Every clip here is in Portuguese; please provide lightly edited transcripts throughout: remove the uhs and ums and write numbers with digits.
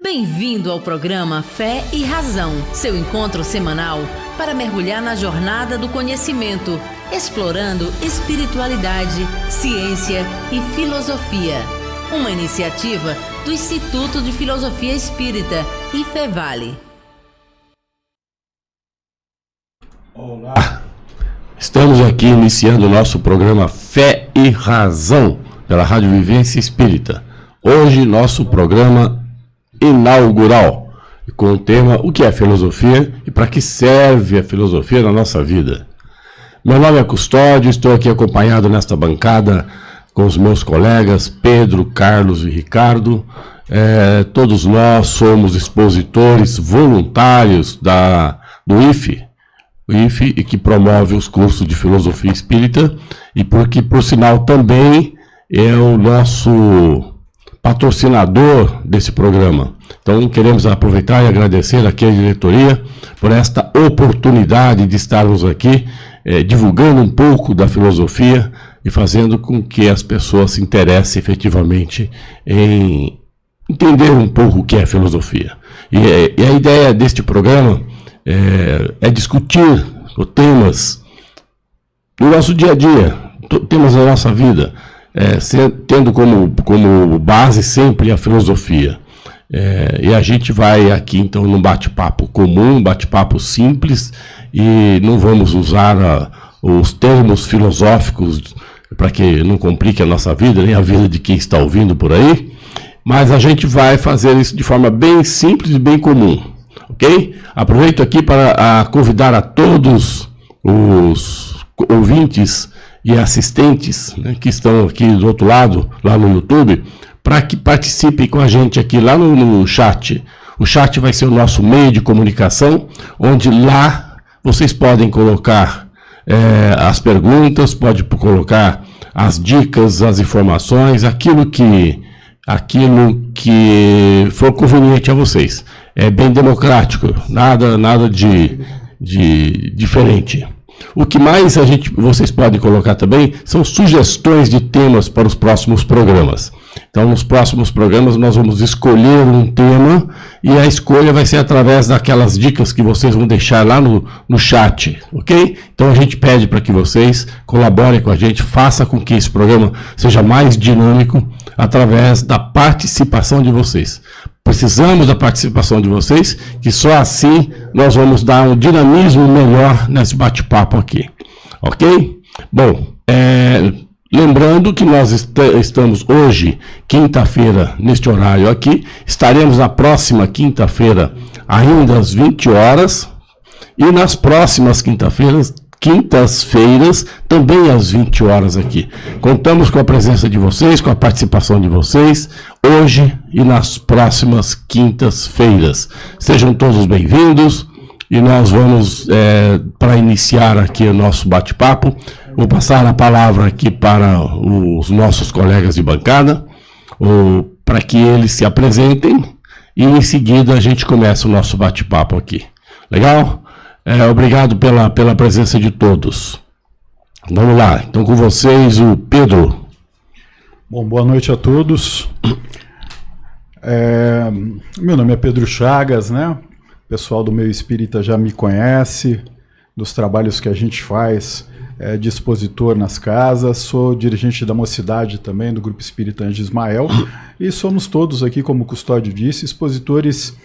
Bem-vindo ao programa Fé e Razão, seu encontro semanal para mergulhar na jornada do conhecimento, explorando espiritualidade, ciência e filosofia. Uma iniciativa do Instituto de Filosofia Espírita, IFEVALE. Olá, estamos aqui iniciando o nosso programa Fé e Razão pela Rádio Vivência Espírita. Hoje, nosso programa inaugural, com o tema O que é filosofia e para que serve a filosofia na nossa vida. Meu nome é Custódio, estou aqui acompanhado nesta bancada com os meus colegas Pedro, Carlos e Ricardo. Todos nós somos expositores voluntários do IFE, e que promove os cursos de filosofia espírita e porque, por sinal, também é o nosso patrocinador desse programa. Então, queremos aproveitar e agradecer aqui à diretoria por esta oportunidade de estarmos aqui divulgando um pouco da filosofia e fazendo com que as pessoas se interessem efetivamente em entender um pouco o que é filosofia. E a ideia deste programa é discutir temas do nosso dia a dia, temas da nossa vida, tendo como base sempre a filosofia. E a gente vai aqui, então, num bate-papo comum, bate-papo simples, e não vamos usar os termos filosóficos para que não complique a nossa vida, nem a vida de quem está ouvindo por aí, mas a gente vai fazer isso de forma bem simples e bem comum, ok? Aproveito aqui para convidar a todos os ouvintes e assistentes, né, que estão aqui do outro lado, lá no YouTube, para que participem com a gente aqui lá no chat. O chat vai ser o nosso meio de comunicação, onde lá vocês podem colocar as perguntas, pode colocar as dicas, as informações, aquilo que for conveniente a vocês. É bem democrático, nada de diferente. O que mais vocês podem colocar também são sugestões de temas para os próximos programas. Então, nos próximos programas, nós vamos escolher um tema e a escolha vai ser através daquelas dicas que vocês vão deixar lá no chat, ok? Então, a gente pede para que vocês colaborem com a gente, faça com que esse programa seja mais dinâmico através da participação de vocês. Precisamos da participação de vocês, que só assim nós vamos dar um dinamismo melhor nesse bate-papo aqui, ok? Bom, lembrando que nós estamos hoje, quinta-feira, neste horário aqui, estaremos na próxima quinta-feira, ainda às 20 horas, e nas próximas quintas-feiras, também às 20 horas aqui. Contamos com a presença de vocês, com a participação de vocês, hoje e nas próximas quintas-feiras. Sejam todos bem-vindos e nós vamos, para iniciar aqui o nosso bate-papo, vou passar a palavra aqui para os nossos colegas de bancada, para que eles se apresentem e em seguida a gente começa o nosso bate-papo aqui. Legal? Obrigado pela presença de todos. Vamos lá, então com vocês o Pedro. Bom, boa noite a todos. Meu nome é Pedro Chagas, né? O pessoal do meio espírita já me conhece, dos trabalhos que a gente faz de expositor nas casas. Sou dirigente da Mocidade também, do Grupo Espírita Anjo Ismael, e somos todos aqui, como o Custódio disse, expositores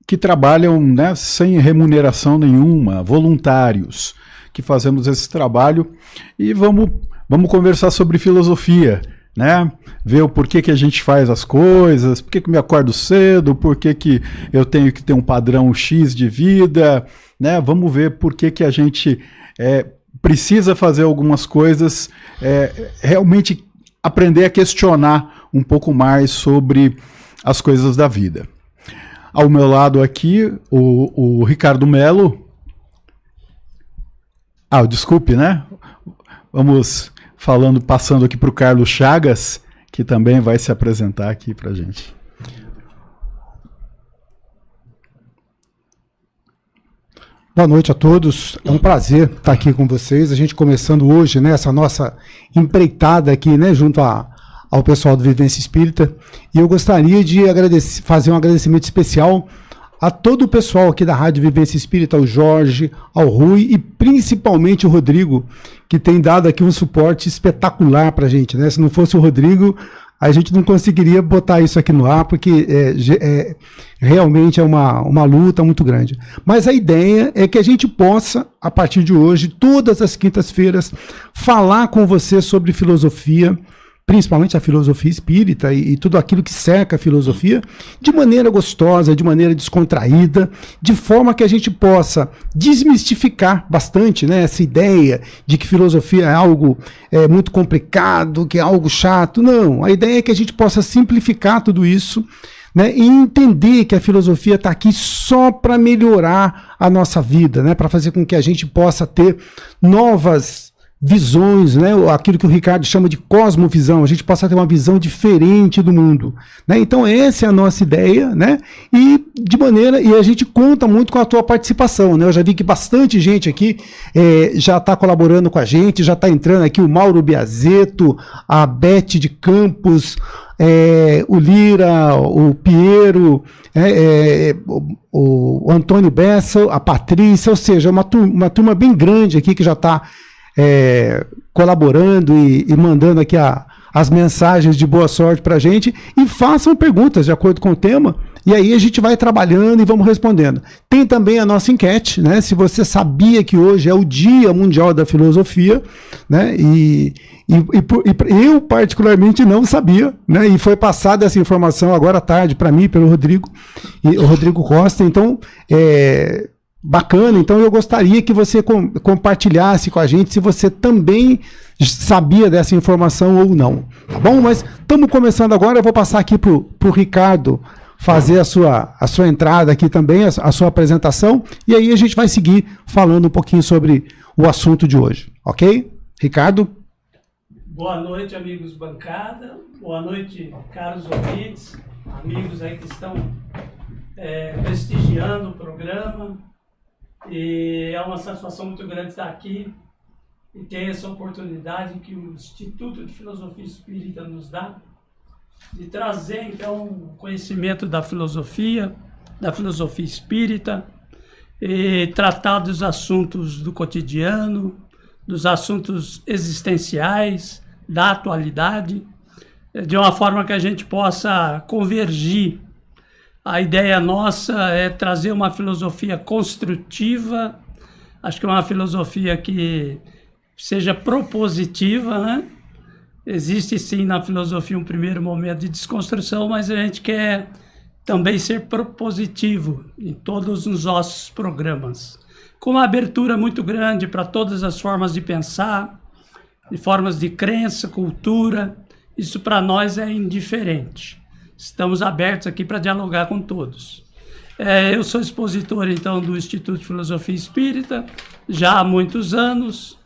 que trabalham, né, sem remuneração nenhuma, voluntários, que fazemos esse trabalho e vamos conversar sobre filosofia, né? Ver o porquê que a gente faz as coisas, porquê que me acordo cedo, porquê que eu tenho que ter um padrão X de vida, né? Vamos ver porquê que a gente precisa fazer algumas coisas, realmente aprender a questionar um pouco mais sobre as coisas da vida. Ao meu lado aqui, o Ricardo Melo. Desculpe, né? Vamos passando aqui para o Carlos Chagas, que também vai se apresentar aqui para a gente. Boa noite a todos, é um prazer estar aqui com vocês, a gente começando hoje, né, essa nossa empreitada aqui, né, junto ao pessoal do Vivência Espírita. E eu gostaria de fazer um agradecimento especial a todo o pessoal aqui da Rádio Vivência Espírita, ao Jorge, ao Rui e principalmente o Rodrigo, que tem dado aqui um suporte espetacular para a gente, né? Se não fosse o Rodrigo, a gente não conseguiria botar isso aqui no ar, porque realmente é uma luta muito grande. Mas a ideia é que a gente possa, a partir de hoje, todas as quintas-feiras, falar com você sobre filosofia, principalmente a filosofia espírita e tudo aquilo que cerca a filosofia, de maneira gostosa, de maneira descontraída, de forma que a gente possa desmistificar bastante, né, essa ideia de que filosofia é algo muito complicado, que é algo chato. Não, a ideia é que a gente possa simplificar tudo isso, né, e entender que a filosofia está aqui só para melhorar a nossa vida, né, para fazer com que a gente possa ter novas visões, né? Aquilo que o Ricardo chama de cosmovisão, a gente possa ter uma visão diferente do mundo, né? Então essa é a nossa ideia, né? E a gente conta muito com a tua participação, né? Eu já vi que bastante gente aqui já está colaborando com a gente, já está entrando aqui o Mauro Biazeto, a Beth de Campos, o Lira, o Piero, o Antônio Bessa, a Patrícia, ou seja, uma turma bem grande aqui que já está colaborando e mandando aqui as mensagens de boa sorte para a gente, e façam perguntas de acordo com o tema, e aí a gente vai trabalhando e vamos respondendo. Tem também a nossa enquete, né? Se você sabia que hoje é o Dia Mundial da Filosofia, né? Eu particularmente não sabia, né? E foi passada essa informação agora à tarde para mim, pelo Rodrigo, e o Rodrigo Costa. Então, bacana, então eu gostaria que você compartilhasse com a gente se você também sabia dessa informação ou não, tá bom? Mas estamos começando agora, eu vou passar aqui para o Ricardo fazer a sua entrada aqui também, a sua apresentação, e aí a gente vai seguir falando um pouquinho sobre o assunto de hoje, ok? Ricardo? Boa noite, amigos bancada, boa noite, caros ouvintes, amigos aí que estão prestigiando o programa. E é uma satisfação muito grande estar aqui e ter essa oportunidade que o Instituto de Filosofia Espírita nos dá de trazer, então, o conhecimento da filosofia espírita, e tratar dos assuntos do cotidiano, dos assuntos existenciais, da atualidade, de uma forma que a gente possa convergir. A ideia nossa é trazer uma filosofia construtiva, acho que uma filosofia que seja propositiva, né? Existe sim na filosofia um primeiro momento de desconstrução, mas a gente quer também ser propositivo em todos os nossos programas, com uma abertura muito grande para todas as formas de pensar, de formas de crença, cultura. Isso para nós é indiferente. Estamos abertos aqui para dialogar com todos. Eu sou expositor, então, do Instituto de Filosofia Espírita, já há muitos anos.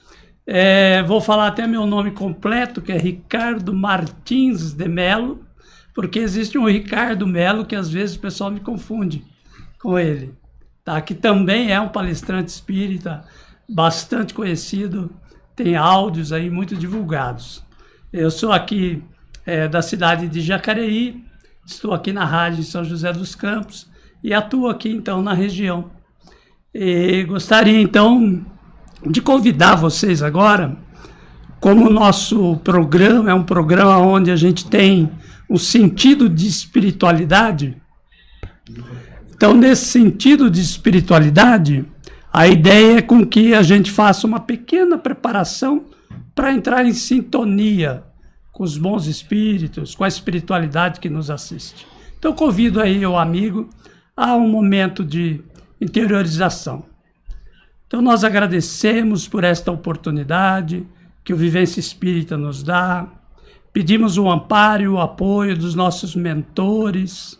Vou falar até meu nome completo, que é Ricardo Martins de Melo, porque existe um Ricardo Melo que às vezes o pessoal me confunde com ele, tá? Que também é um palestrante espírita, bastante conhecido, tem áudios aí muito divulgados. Eu sou aqui da cidade de Jacareí, estou aqui na rádio em São José dos Campos e atuo aqui, então, na região. E gostaria, então, de convidar vocês agora, como o nosso programa é um programa onde a gente tem um sentido de espiritualidade. Então, nesse sentido de espiritualidade, a ideia é com que a gente faça uma pequena preparação para entrar em sintonia com os bons espíritos, com a espiritualidade que nos assiste. Então, convido aí o amigo a um momento de interiorização. Então, nós agradecemos por esta oportunidade que o Vivência Espírita nos dá, pedimos o amparo e o apoio dos nossos mentores,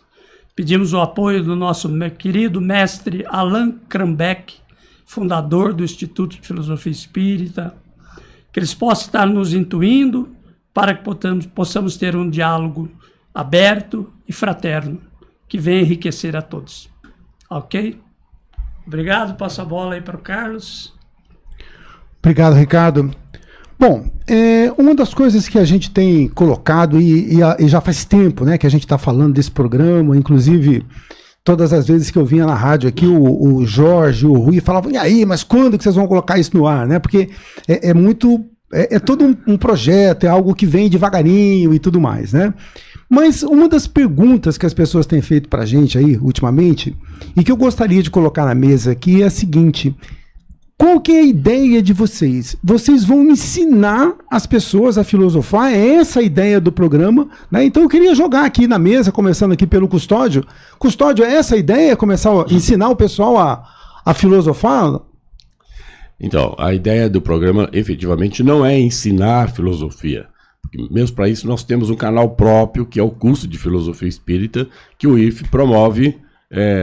pedimos o apoio do nosso querido mestre Allan Kardec, fundador do Instituto de Filosofia Espírita, que eles possam estar nos intuindo para que possamos ter um diálogo aberto e fraterno, que venha enriquecer a todos. Ok? Obrigado, passo a bola aí para o Carlos. Obrigado, Ricardo. Bom, uma das coisas que a gente tem colocado, e já faz tempo, né, que a gente está falando desse programa, inclusive todas as vezes que eu vinha na rádio aqui, o Jorge, o Rui falavam, e aí, mas quando que vocês vão colocar isso no ar, né? Porque é todo um projeto, é algo que vem devagarinho e tudo mais, né? Mas uma das perguntas que as pessoas têm feito para a gente aí, ultimamente, e que eu gostaria de colocar na mesa aqui é a seguinte: qual que é a ideia de vocês? Vocês vão ensinar as pessoas a filosofar? É essa a ideia do programa, né? Então eu queria jogar aqui na mesa, começando aqui pelo Custódio. Custódio, é essa a ideia? Começar a ensinar o pessoal a filosofar? Então, a ideia do programa efetivamente não é ensinar filosofia. Porque mesmo para isso nós temos um canal próprio, que é o curso de Filosofia Espírita, que o IF promove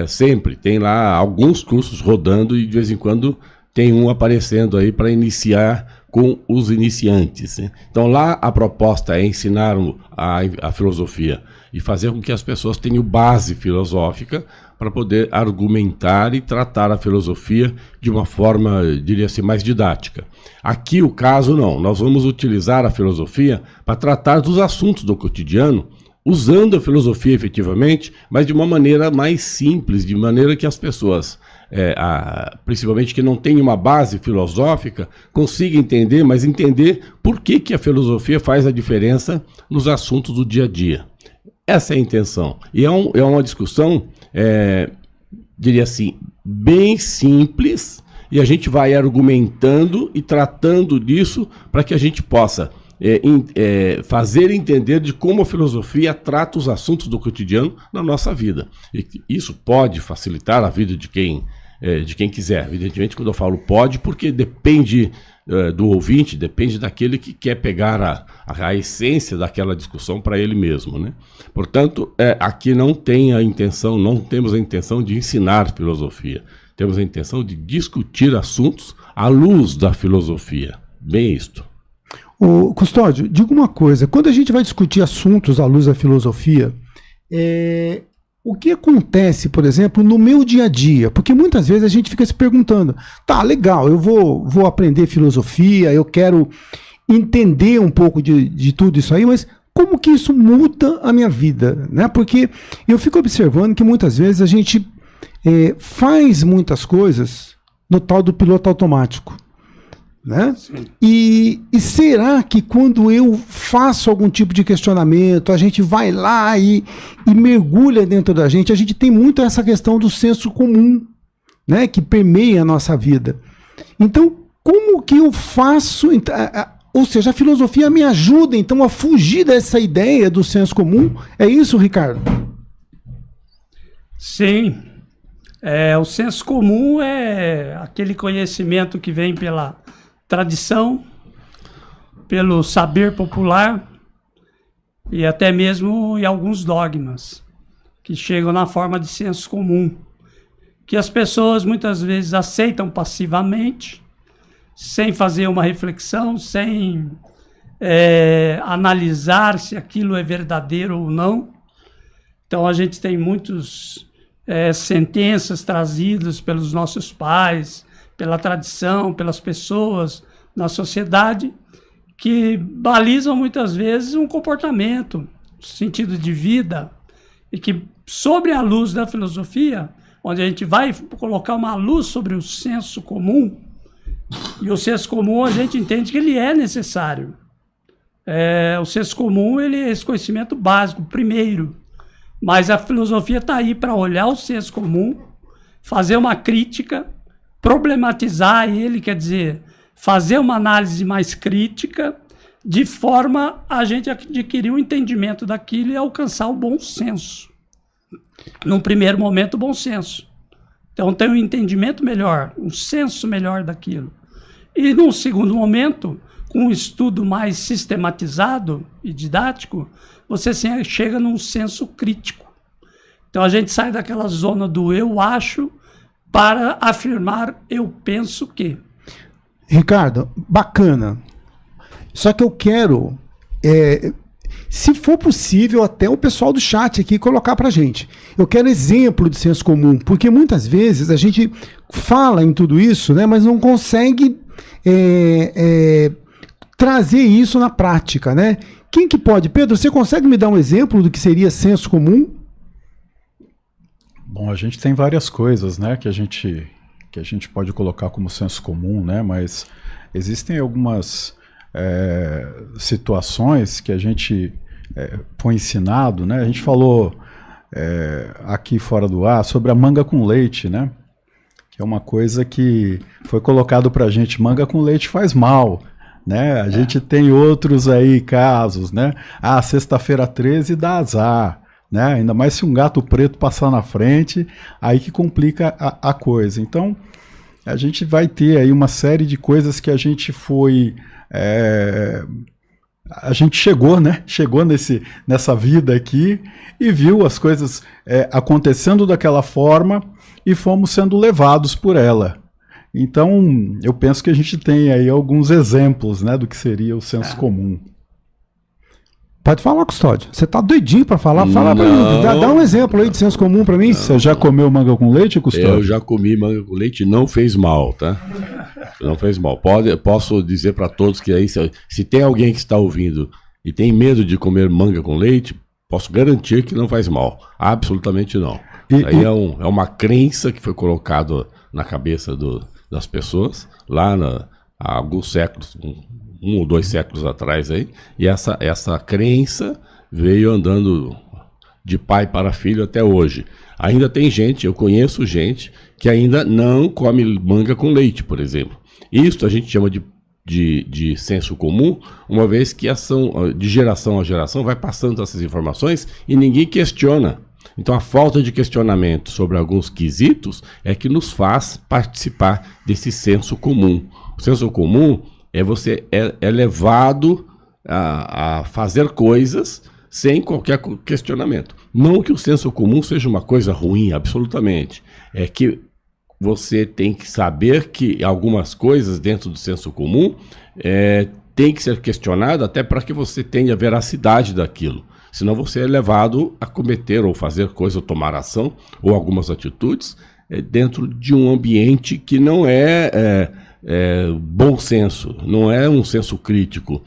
sempre. Tem lá alguns cursos rodando e de vez em quando tem um aparecendo aí para iniciar com os iniciantes, né? Então lá a proposta é ensinar a filosofia e fazer com que as pessoas tenham base filosófica para poder argumentar e tratar a filosofia de uma forma, diria assim, mais didática. Aqui o caso não, nós vamos utilizar a filosofia para tratar dos assuntos do cotidiano, usando a filosofia efetivamente, mas de uma maneira mais simples, de maneira que as pessoas, principalmente que não têm uma base filosófica, consigam entender, mas entender por que a filosofia faz a diferença nos assuntos do dia a dia. Essa é a intenção. E é uma discussão, diria assim, bem simples, e a gente vai argumentando e tratando disso para que a gente possa fazer entender de como a filosofia trata os assuntos do cotidiano na nossa vida. E isso pode facilitar a vida de quem quiser. Evidentemente, quando eu falo pode, porque depende do ouvinte, depende daquele que quer pegar a essência daquela discussão para ele mesmo, né? Portanto, aqui não temos a intenção de ensinar filosofia. Temos a intenção de discutir assuntos à luz da filosofia. Bem isto. Ô, Custódio, diga uma coisa. Quando a gente vai discutir assuntos à luz da filosofia, o que acontece, por exemplo, no meu dia a dia? Porque muitas vezes a gente fica se perguntando, tá, legal, eu vou aprender filosofia, eu quero entender um pouco de tudo isso aí, mas como que isso muda a minha vida, né? Porque eu fico observando que muitas vezes a gente faz muitas coisas no tal do piloto automático, né? E será que quando eu faço algum tipo de questionamento, a gente vai lá e mergulha dentro da gente, a gente tem muito essa questão do senso comum, né, que permeia a nossa vida. Então, como que eu faço? Ou seja, a filosofia me ajuda então a fugir dessa ideia do senso comum? É isso, Ricardo? Sim. O senso comum é aquele conhecimento que vem pela tradição, pelo saber popular e até mesmo em alguns dogmas que chegam na forma de senso comum, que as pessoas muitas vezes aceitam passivamente, sem fazer uma reflexão, sem analisar se aquilo é verdadeiro ou não. Então a gente tem muitas sentenças trazidas pelos nossos pais, pela tradição, pelas pessoas na sociedade, que balizam muitas vezes um comportamento, um sentido de vida, e que, sobre a luz da filosofia, onde a gente vai colocar uma luz sobre o senso comum, e o senso comum a gente entende que ele é necessário. O senso comum ele é esse conhecimento básico, primeiro, mas a filosofia está aí para olhar o senso comum, fazer uma crítica, problematizar ele, quer dizer, fazer uma análise mais crítica, de forma a gente adquirir um entendimento daquilo e alcançar o bom senso. Num primeiro momento, o bom senso. Então, tem um entendimento melhor, um senso melhor daquilo. E num segundo momento, com um estudo mais sistematizado e didático, você chega num senso crítico. Então, a gente sai daquela zona do eu acho, para afirmar, eu penso que. Ricardo, bacana. Só que eu quero, se for possível, até o pessoal do chat aqui colocar pra gente. Eu quero exemplo de senso comum, porque muitas vezes a gente fala em tudo isso, né, mas não consegue trazer isso na prática, né? Quem que pode? Pedro, você consegue me dar um exemplo do que seria senso comum? Bom, a gente tem várias coisas, né, que a gente pode colocar como senso comum, né, mas existem algumas situações que a gente foi ensinado, né? A gente falou aqui fora do ar sobre a manga com leite, né? Que é uma coisa que foi colocado pra gente, manga com leite faz mal, né? A gente tem outros aí casos, né? Sexta-feira 13 dá azar, né? Ainda mais se um gato preto passar na frente, aí que complica a coisa. Então, a gente vai ter aí uma série de coisas que a gente foi... a gente chegou, né? Chegou nessa vida aqui e viu as coisas acontecendo daquela forma e fomos sendo levados por ela. Então, eu penso que a gente tem aí alguns exemplos, né, do que seria o senso comum. Pode falar, Custódio. Você tá doidinho para falar? Fala pra mim. Dá um exemplo aí de senso comum para mim. Você já comeu manga com leite, Custódio? Eu já comi manga com leite e não fez mal, tá? Não fez mal. Posso dizer para todos que aí, se tem alguém que está ouvindo e tem medo de comer manga com leite, posso garantir que não faz mal. Absolutamente não. Aí é uma crença que foi colocada na cabeça das pessoas lá há alguns séculos, 1 ou 2 séculos atrás aí, e essa crença veio andando de pai para filho até hoje. Ainda tem gente, eu conheço gente, que ainda não come manga com leite, por exemplo. Isso a gente chama de senso comum, uma vez que de geração a geração vai passando essas informações e ninguém questiona. Então a falta de questionamento sobre alguns quesitos é que nos faz participar desse senso comum. O senso comum você é levado a fazer coisas sem qualquer questionamento. Não que o senso comum seja uma coisa ruim, absolutamente. É que você tem que saber que algumas coisas dentro do senso comum tem que ser questionado até para que você tenha veracidade daquilo. Senão você é levado a cometer ou fazer coisa, ou tomar ação, ou algumas atitudes dentro de um ambiente que não bom senso, não é um senso crítico.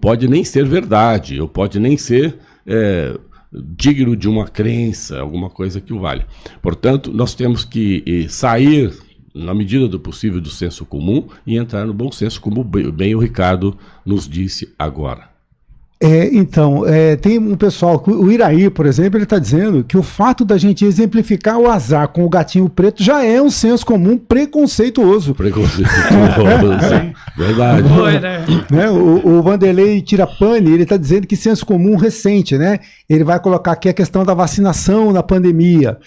Pode nem ser verdade, pode nem ser digno de uma crença, alguma coisa que o valha. Portanto, nós temos que sair, na medida do possível, do senso comum e entrar no bom senso, como bem o Ricardo nos disse agora. Então, tem um pessoal, o Iraí, por exemplo, ele está dizendo que o fato da gente exemplificar o azar com o gatinho preto já é um senso comum preconceituoso. Sim, verdade. Né? O Vanderlei Tirapani, ele está dizendo que senso comum recente, né? Ele vai colocar aqui a questão da vacinação na pandemia.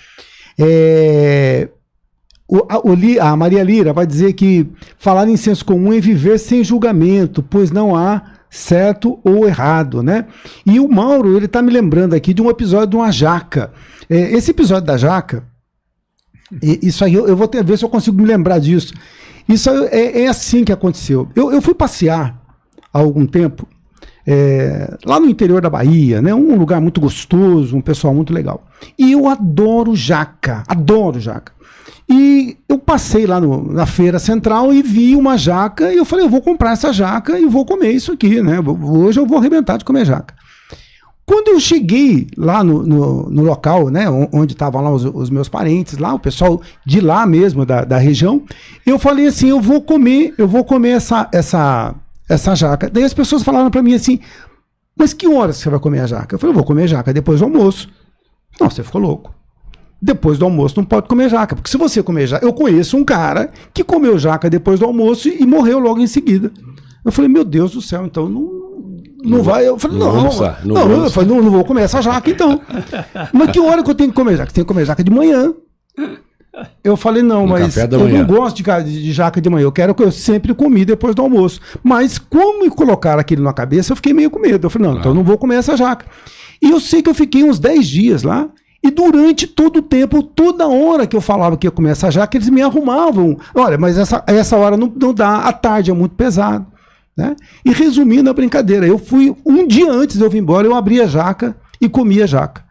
A Maria Lira vai dizer que falar em senso comum é viver sem julgamento, pois não há certo ou errado, né? E o Mauro, ele tá me lembrando aqui de um episódio de uma jaca. Esse episódio da jaca, isso aí eu vou ver se eu consigo me lembrar disso. Isso é assim que aconteceu. Eu fui passear há algum tempo lá no interior da Bahia, né? Um lugar muito gostoso, um pessoal muito legal. E eu adoro jaca, adoro jaca. E eu passei lá na feira central e vi uma jaca e eu falei, eu vou comprar essa jaca e vou comer isso aqui, né? Hoje eu vou arrebentar de comer jaca. Quando eu cheguei lá no local, né, onde estavam lá os meus parentes, lá, o pessoal de lá mesmo, da região, eu falei assim, eu vou comer essa jaca. Daí as pessoas falaram para mim assim, mas que horas você vai comer a jaca? Eu falei, eu vou comer jaca depois do almoço. Não, você ficou louco. Depois do almoço não pode comer jaca, porque se você comer jaca... Eu conheço um cara que comeu jaca depois do almoço e morreu logo em seguida. Eu falei, meu Deus do céu, então não vai... Eu falei, não vou comer essa jaca então. Mas que hora que eu tenho que comer jaca? Tem que comer jaca de manhã. Eu falei, não, mas eu não gosto de jaca de manhã, eu quero que eu sempre comi depois do almoço. Mas como me colocaram aquilo na cabeça, eu fiquei meio com medo. Eu falei, não, então eu não vou comer essa jaca. E eu sei que eu fiquei uns 10 dias lá, e durante todo o tempo, toda hora que eu falava que ia comer essa jaca, eles me arrumavam. Olha, mas essa hora não dá, a tarde é muito pesado. Né? E resumindo a brincadeira, eu fui, um dia antes de eu vir embora, eu abri a jaca e comi a jaca.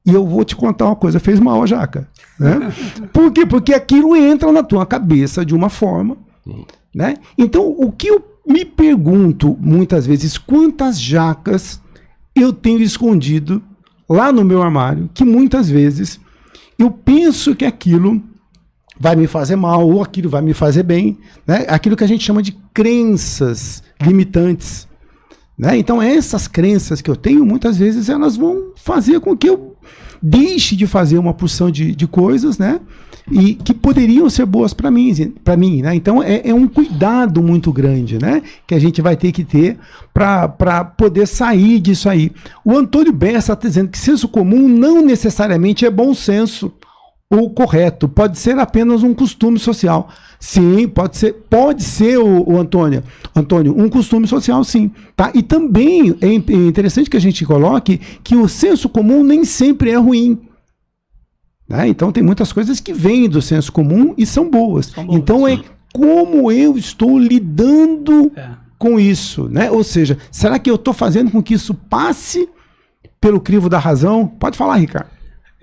E eu vou te contar uma coisa, fez mal a jaca. Né? Por quê? Porque aquilo entra na tua cabeça de uma forma. Né? Então, o que eu me pergunto muitas vezes quantas jacas eu tenho escondido lá no meu armário, que muitas vezes eu penso que aquilo vai me fazer mal ou aquilo vai me fazer bem, né? Aquilo que a gente chama de crenças limitantes, né? Então essas crenças que eu tenho, muitas vezes elas vão fazer com que eu deixe de fazer uma porção de coisas, né? E que poderiam ser boas para mim, né? Então é um cuidado muito grande, né? Que a gente vai ter que ter para poder sair disso aí. O Antônio Bessa está dizendo que senso comum não necessariamente é bom senso ou correto, pode ser apenas um costume social. Sim, pode ser o Antônio, um costume social, sim, tá? E também é interessante que a gente coloque que o senso comum nem sempre é ruim. Né? Então tem muitas coisas que vêm do senso comum e são boas. Então é como eu estou lidando com isso, né? Ou seja, será que eu estou fazendo com que isso passe pelo crivo da razão? Pode falar, Ricardo.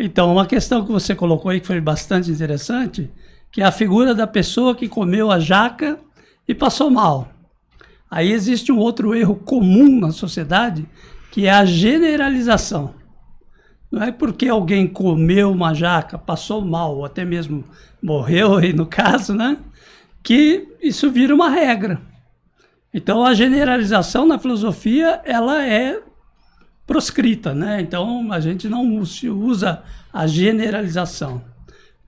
Então, uma questão que você colocou aí que foi bastante interessante, que é a figura da pessoa que comeu a jaca e passou mal. Aí existe um outro erro comum na sociedade, que é a generalização. Não é porque alguém comeu uma jaca, passou mal, ou até mesmo morreu, aí no caso, né, que isso vira uma regra. Então, a generalização na filosofia, ela é proscrita, né? Então, a gente não usa a generalização.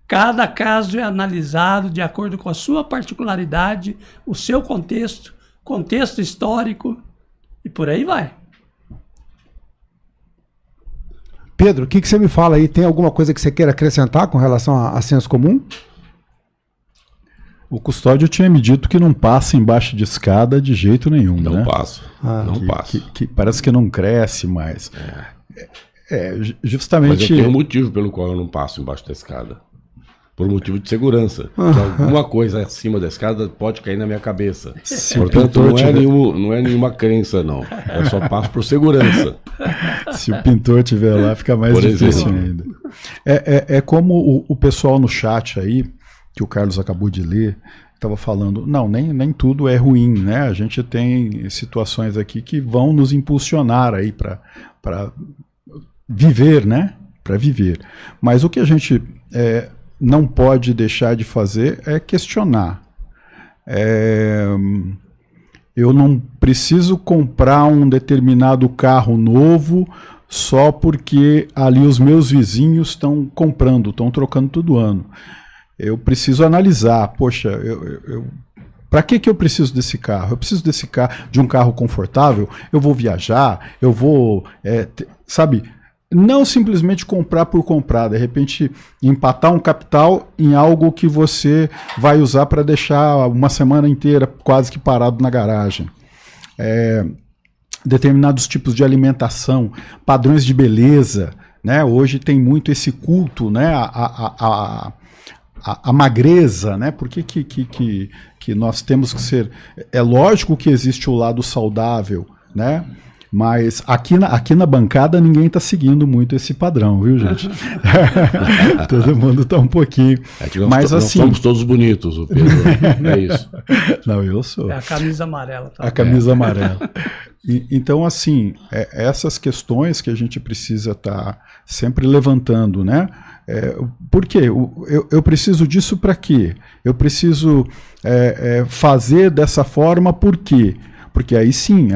Cada caso é analisado de acordo com a sua particularidade, o seu contexto histórico, e por aí vai. Pedro, o que você me fala aí? Tem alguma coisa que você queira acrescentar com relação a senso comum? O Custódio tinha me dito que não passa embaixo de escada de jeito nenhum, Não né? passo. Não passo. Que parece que não cresce mais. Justamente... Mas eu tenho um motivo pelo qual eu não passo embaixo da escada. Por motivo de segurança. Que alguma coisa acima da escada pode cair na minha cabeça. Portanto, não é nenhuma crença, não. Eu só passo por segurança. Se o pintor estiver lá, fica mais difícil ainda. É como o pessoal no chat aí, que o Carlos acabou de ler, estava falando, não, nem tudo é ruim, né? A gente tem situações aqui que vão nos impulsionar aí para viver, né? Para viver. Mas o que a gente não pode deixar de fazer é questionar. Eu não preciso comprar um determinado carro novo só porque ali os meus vizinhos estão comprando, estão trocando todo ano. Eu preciso analisar, poxa, para que eu preciso desse carro? Eu preciso de um carro confortável, eu vou viajar, eu vou, sabe, não simplesmente comprar por comprar, de repente empatar um capital em algo que você vai usar para deixar uma semana inteira quase que parado na garagem. Determinados tipos de alimentação, padrões de beleza, né? Hoje tem muito esse culto, né? A magreza, né? Por que nós temos que ser... É lógico que existe o lado saudável, né? Mas aqui na bancada ninguém está seguindo muito esse padrão, viu, gente? Todo mundo está um pouquinho... Mas assim... Nós somos todos bonitos, o Pedro. É isso. Não, eu sou. É a camisa amarela. Tá? A camisa amarela. Então, assim, essas questões que a gente precisa estar sempre levantando, né? Por quê? Eu preciso disso para quê? Eu preciso fazer dessa forma por quê? Porque aí sim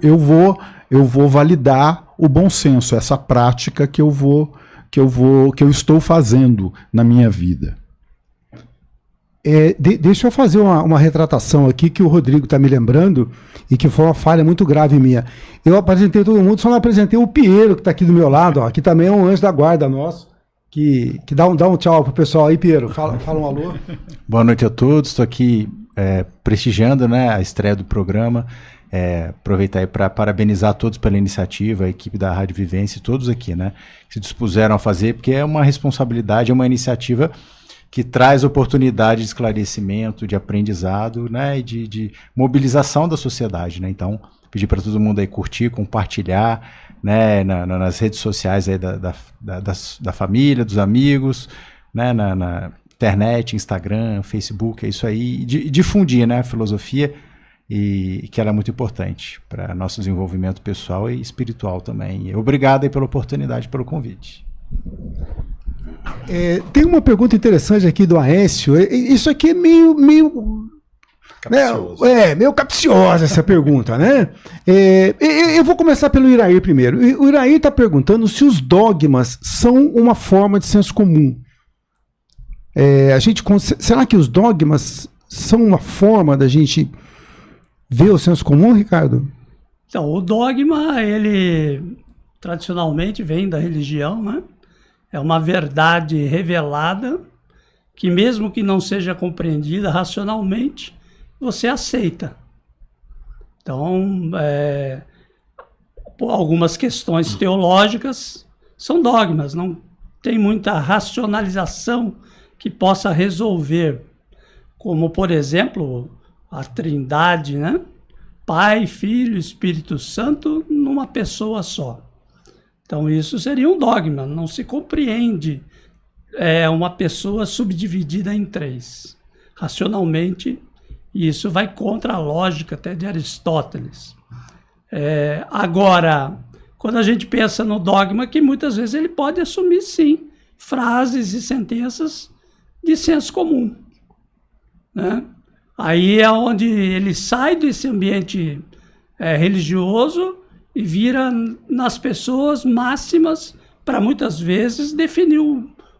eu vou validar o bom senso, essa prática que eu estou fazendo na minha vida. Deixa eu fazer uma retratação aqui que o Rodrigo está me lembrando e que foi uma falha muito grave minha. Eu apresentei todo mundo, só não apresentei o Piero, que está aqui do meu lado, ó, que também é um anjo da guarda nosso, que dá um tchau pro pessoal aí, Piero. Fala um alô. Boa noite a todos, estou aqui prestigiando, né, a estreia do programa. Aproveitar aí para parabenizar todos pela iniciativa, a equipe da Rádio Vivência, todos aqui, né, que se dispuseram a fazer, porque é uma responsabilidade, é uma iniciativa que traz oportunidade de esclarecimento, de aprendizado, né, e de mobilização da sociedade, né. Então, pedir para todo mundo aí curtir, compartilhar, né, nas redes sociais aí da família, dos amigos, né, na internet, Instagram, Facebook, é isso aí, e difundir, né, a filosofia. e que ela é muito importante para nosso desenvolvimento pessoal e espiritual também. E obrigado aí pela oportunidade, pelo convite. Tem uma pergunta interessante aqui do Aécio. Isso aqui é meio capcioso. Meio capciosa essa pergunta, né? Eu vou começar pelo Iraí primeiro. O Iraí está perguntando se os dogmas são uma forma de senso comum. Será que os dogmas são uma forma da gente ver o senso comum, Ricardo? Então, o dogma, ele tradicionalmente vem da religião, né? É uma verdade revelada que, mesmo que não seja compreendida racionalmente, você aceita. Então, algumas questões teológicas são dogmas, não tem muita racionalização que possa resolver, como, por exemplo, a Trindade, né? Pai, Filho, Espírito Santo numa pessoa só. Então, isso seria um dogma, não se compreende uma pessoa subdividida em três. Racionalmente, isso vai contra a lógica até de Aristóteles. Agora, quando a gente pensa no dogma, que muitas vezes ele pode assumir, sim, frases e sentenças de senso comum, né? Aí é onde ele sai desse ambiente religioso e vira nas pessoas máximas para muitas vezes definir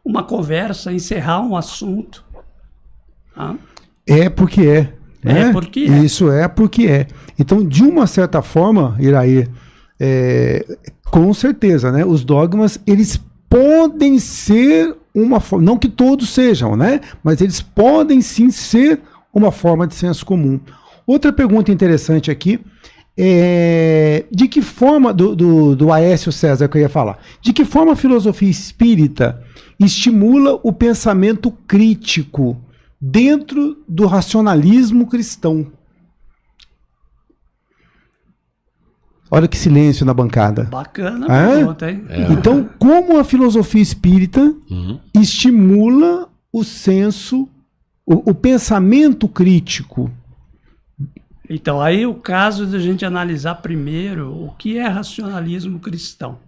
uma conversa, encerrar um assunto. Tá? Porque é. Né? Porque é. Isso é porque é. Então, de uma certa forma, Iraí, com certeza, né? Os dogmas, eles podem ser uma forma, não que todos sejam, né? Mas eles podem sim ser uma forma de senso comum. Outra pergunta interessante aqui de que forma, do Aécio César que eu ia falar, de que forma a filosofia espírita estimula o pensamento crítico dentro do racionalismo cristão? Olha que silêncio na bancada. Bacana a pergunta, hein? Então, como a filosofia espírita estimula o senso, o pensamento crítico? Então, aí o caso de a gente analisar primeiro o que é racionalismo cristão.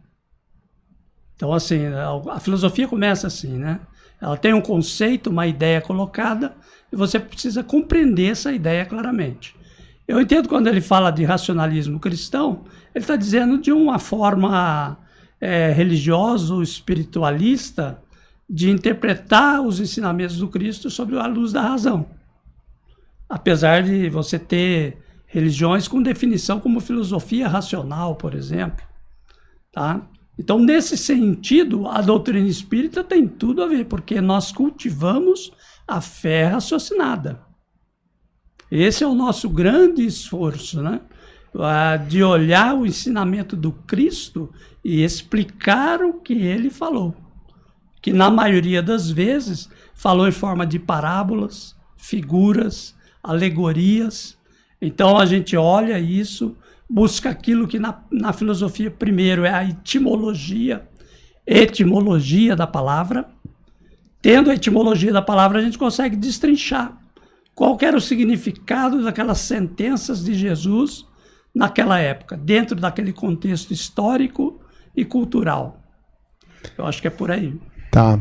Então, assim, a filosofia começa assim, né? Ela tem um conceito, uma ideia colocada, e você precisa compreender essa ideia claramente. Eu entendo quando ele fala de racionalismo cristão, ele está dizendo de uma forma religiosa ou espiritualista de interpretar os ensinamentos do Cristo sob a luz da razão. Apesar de você ter religiões com definição como filosofia racional, por exemplo. Tá? Então, nesse sentido, a doutrina espírita tem tudo a ver, porque nós cultivamos a fé raciocinada. Esse é o nosso grande esforço, né? De olhar o ensinamento do Cristo e explicar o que ele falou. Que, na maioria das vezes, falou em forma de parábolas, figuras, alegorias. Então a gente olha isso, busca aquilo que na filosofia primeiro é a etimologia da palavra. Tendo a etimologia da palavra, a gente consegue destrinchar qual que era o significado daquelas sentenças de Jesus naquela época, dentro daquele contexto histórico e cultural. Eu acho que é por aí. Tá.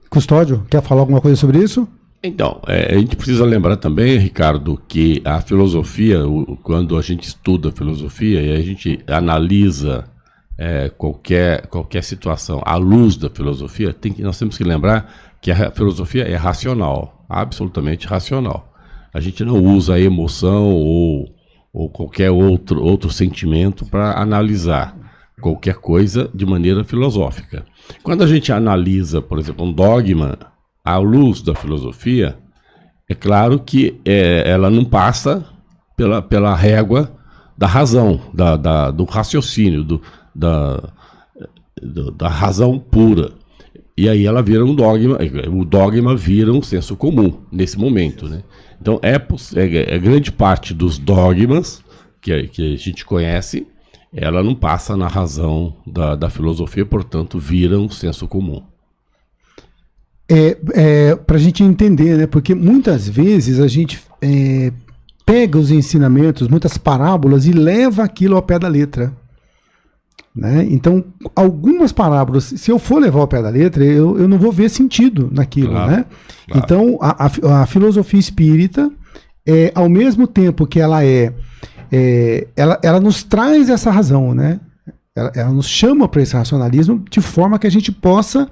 Custódio, quer falar alguma coisa sobre isso? Então, a gente precisa lembrar também, Ricardo, que a filosofia, quando a gente estuda filosofia e a gente analisa qualquer situação à luz da filosofia, nós temos que lembrar que a filosofia é racional, absolutamente racional. A gente não usa a emoção ou qualquer outro sentimento para analisar qualquer coisa de maneira filosófica. Quando a gente analisa, por exemplo, um dogma à luz da filosofia, é claro que ela não passa pela régua da razão, do raciocínio, da razão pura. E aí ela vira um dogma, o dogma vira um senso comum nesse momento, né? Então grande parte dos dogmas que a gente conhece, ela não passa na razão da filosofia, portanto vira um senso comum. Para a gente entender, né? Porque muitas vezes a gente pega os ensinamentos, muitas parábolas, e leva aquilo ao pé da letra. Né? Então, algumas parábolas, se eu for levar ao pé da letra, eu não vou ver sentido naquilo. Claro, Né? claro. Então, a filosofia espírita, ao mesmo tempo que ela ela nos traz essa razão, né? Ela nos chama para esse racionalismo de forma que a gente possa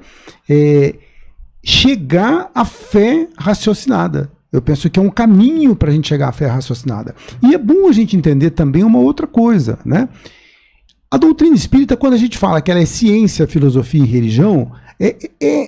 chegar à fé raciocinada. Eu penso que é um caminho para a gente chegar à fé raciocinada. E é bom a gente entender também uma outra coisa, né? A doutrina espírita, quando a gente fala que ela é ciência, filosofia e religião, é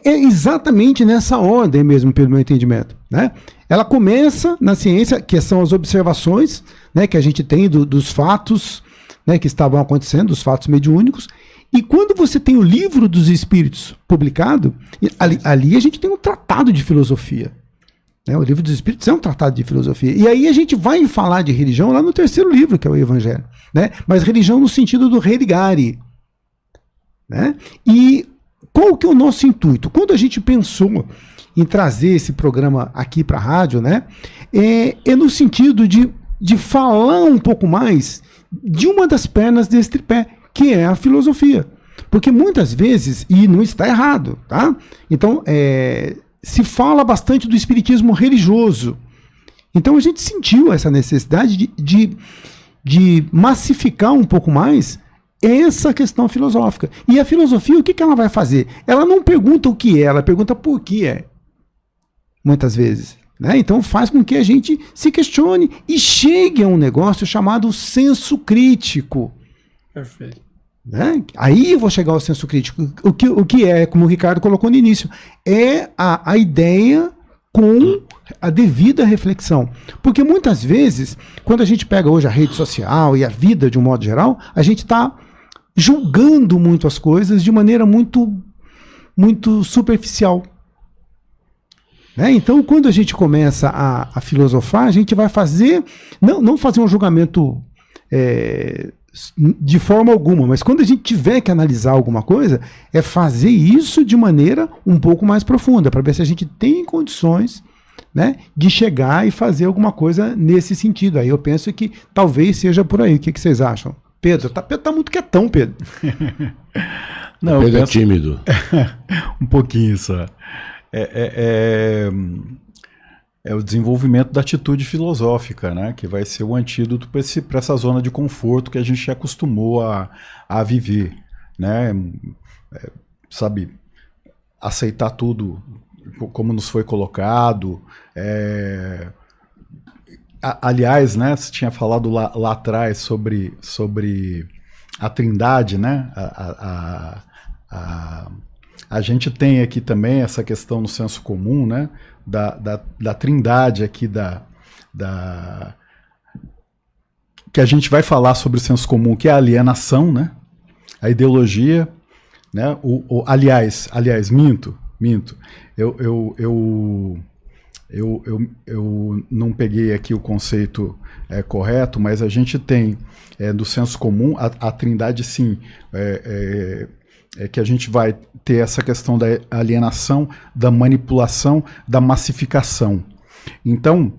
exatamente nessa ordem mesmo, pelo meu entendimento, né? Ela começa na ciência, que são as observações, né, que a gente tem dos fatos, né, que estavam acontecendo, dos fatos mediúnicos. E quando você tem o Livro dos Espíritos publicado, ali a gente tem um tratado de filosofia. Né? O Livro dos Espíritos é um tratado de filosofia. E aí a gente vai falar de religião lá no terceiro livro, que é o Evangelho. Né? Mas religião no sentido do religare. Né? E qual que é o nosso intuito? Quando a gente pensou em trazer esse programa aqui para a rádio, né, é no sentido de falar um pouco mais de uma das pernas desse tripé, que é a filosofia. Porque muitas vezes, e não está errado, tá? Então, se fala bastante do espiritismo religioso. Então a gente sentiu essa necessidade de massificar um pouco mais essa questão filosófica. E a filosofia, o que ela vai fazer? Ela não pergunta o que é, ela pergunta por que é. Muitas vezes. Né? Então faz com que a gente se questione e chegue a um negócio chamado senso crítico. Perfeito. Né? Aí eu vou chegar ao senso crítico. O que é, como o Ricardo colocou no início, é a ideia com a devida reflexão. Porque muitas vezes, quando a gente pega hoje a rede social e a vida de um modo geral, a gente está julgando muito as coisas de maneira muito, muito superficial. Né? Então, quando a gente começa a filosofar, a gente vai fazer, não fazer um julgamento de forma alguma, mas quando a gente tiver que analisar alguma coisa, é fazer isso de maneira um pouco mais profunda, para ver se a gente tem condições, né, de chegar e fazer alguma coisa nesse sentido. Aí eu penso que talvez seja por aí. O que vocês acham? Pedro tá muito quietão, Pedro. Não, Pedro é tímido. Um pouquinho só. É o desenvolvimento da atitude filosófica, né? Que vai ser o antídoto para essa zona de conforto que a gente acostumou a viver, né? Sabe, aceitar tudo como nos foi colocado. Aliás, né? Você tinha falado lá atrás sobre a Trindade, né? A gente tem aqui também essa questão no senso comum, né? Da Trindade aqui que a gente vai falar sobre o senso comum, que é a alienação, né? A ideologia, né? Aliás, minto. Eu não peguei aqui o conceito correto, mas a gente tem do senso comum a Trindade, sim. Que a gente vai ter essa questão da alienação, da manipulação, da massificação. Então,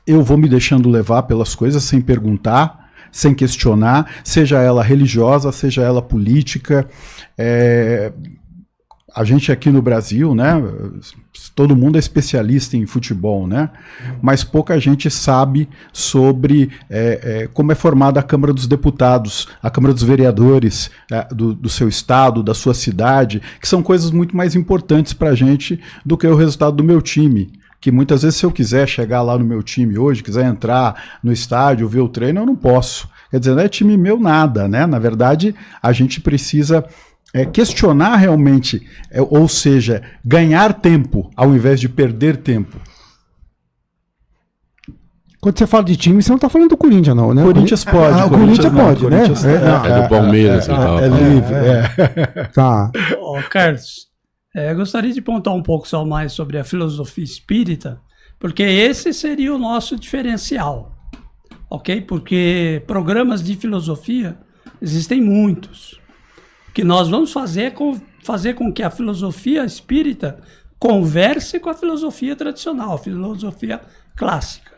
eu vou me deixando levar pelas coisas sem perguntar, sem questionar, seja ela religiosa, seja ela política. A gente aqui no Brasil, né, todo mundo é especialista em futebol, né, mas pouca gente sabe sobre como é formada a Câmara dos Deputados, a Câmara dos Vereadores do seu estado, da sua cidade, que são coisas muito mais importantes para a gente do que o resultado do meu time. Que muitas vezes, se eu quiser chegar lá no meu time hoje, quiser entrar no estádio, ver o treino, eu não posso. Quer dizer, não é time meu nada, né? Na verdade, a gente precisa questionar realmente, ou seja, ganhar tempo ao invés de perder tempo. Quando você fala de time, você não está falando do Corinthians, não, né? Corinthians pode. O Corinthians pode, né? É do Palmeiras que estava falando. Livre. Tá. Carlos, eu gostaria de pontuar um pouco só mais sobre a filosofia espírita, porque esse seria o nosso diferencial, ok? Porque programas de filosofia existem muitos. O que nós vamos fazer é fazer com que a filosofia espírita converse com a filosofia tradicional, a filosofia clássica.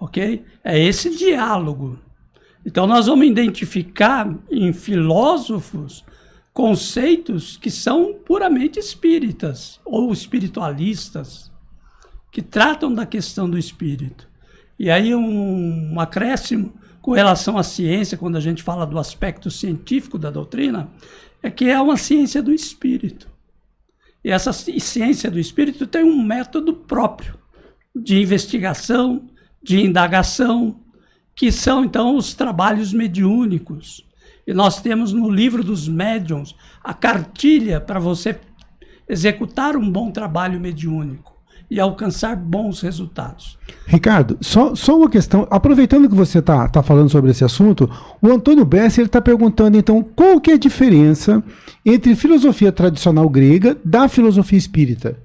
ok? É esse diálogo. Então nós vamos identificar em filósofos conceitos que são puramente espíritas ou espiritualistas, que tratam da questão do espírito. E aí um acréscimo com relação à ciência, quando a gente fala do aspecto científico da doutrina, é que é uma ciência do espírito. E essa ciência do espírito tem um método próprio de investigação, de indagação, que são, então, os trabalhos mediúnicos. E nós temos no livro dos médiuns a cartilha para você executar um bom trabalho mediúnico e alcançar bons resultados. Ricardo, só uma questão, aproveitando que você está falando sobre esse assunto, o Antônio Besser está perguntando, então, qual que é a diferença entre filosofia tradicional grega da filosofia espírita?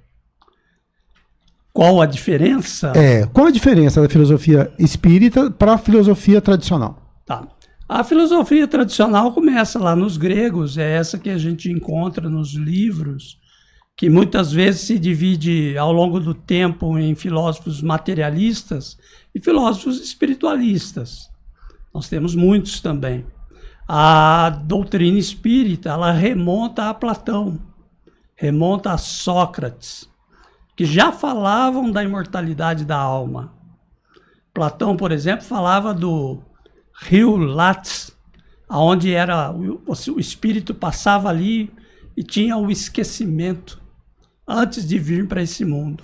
Qual a diferença? Qual a diferença da filosofia espírita para a filosofia tradicional? Tá. A filosofia tradicional começa lá nos gregos, é essa que a gente encontra nos livros, que muitas vezes se divide ao longo do tempo em filósofos materialistas e filósofos espiritualistas. Nós temos muitos também. A doutrina espírita, ela remonta a Platão, remonta a Sócrates, que já falavam da imortalidade da alma. Platão, por exemplo, falava do rio Látis, onde era o espírito passava ali e tinha o esquecimento antes de vir para esse mundo.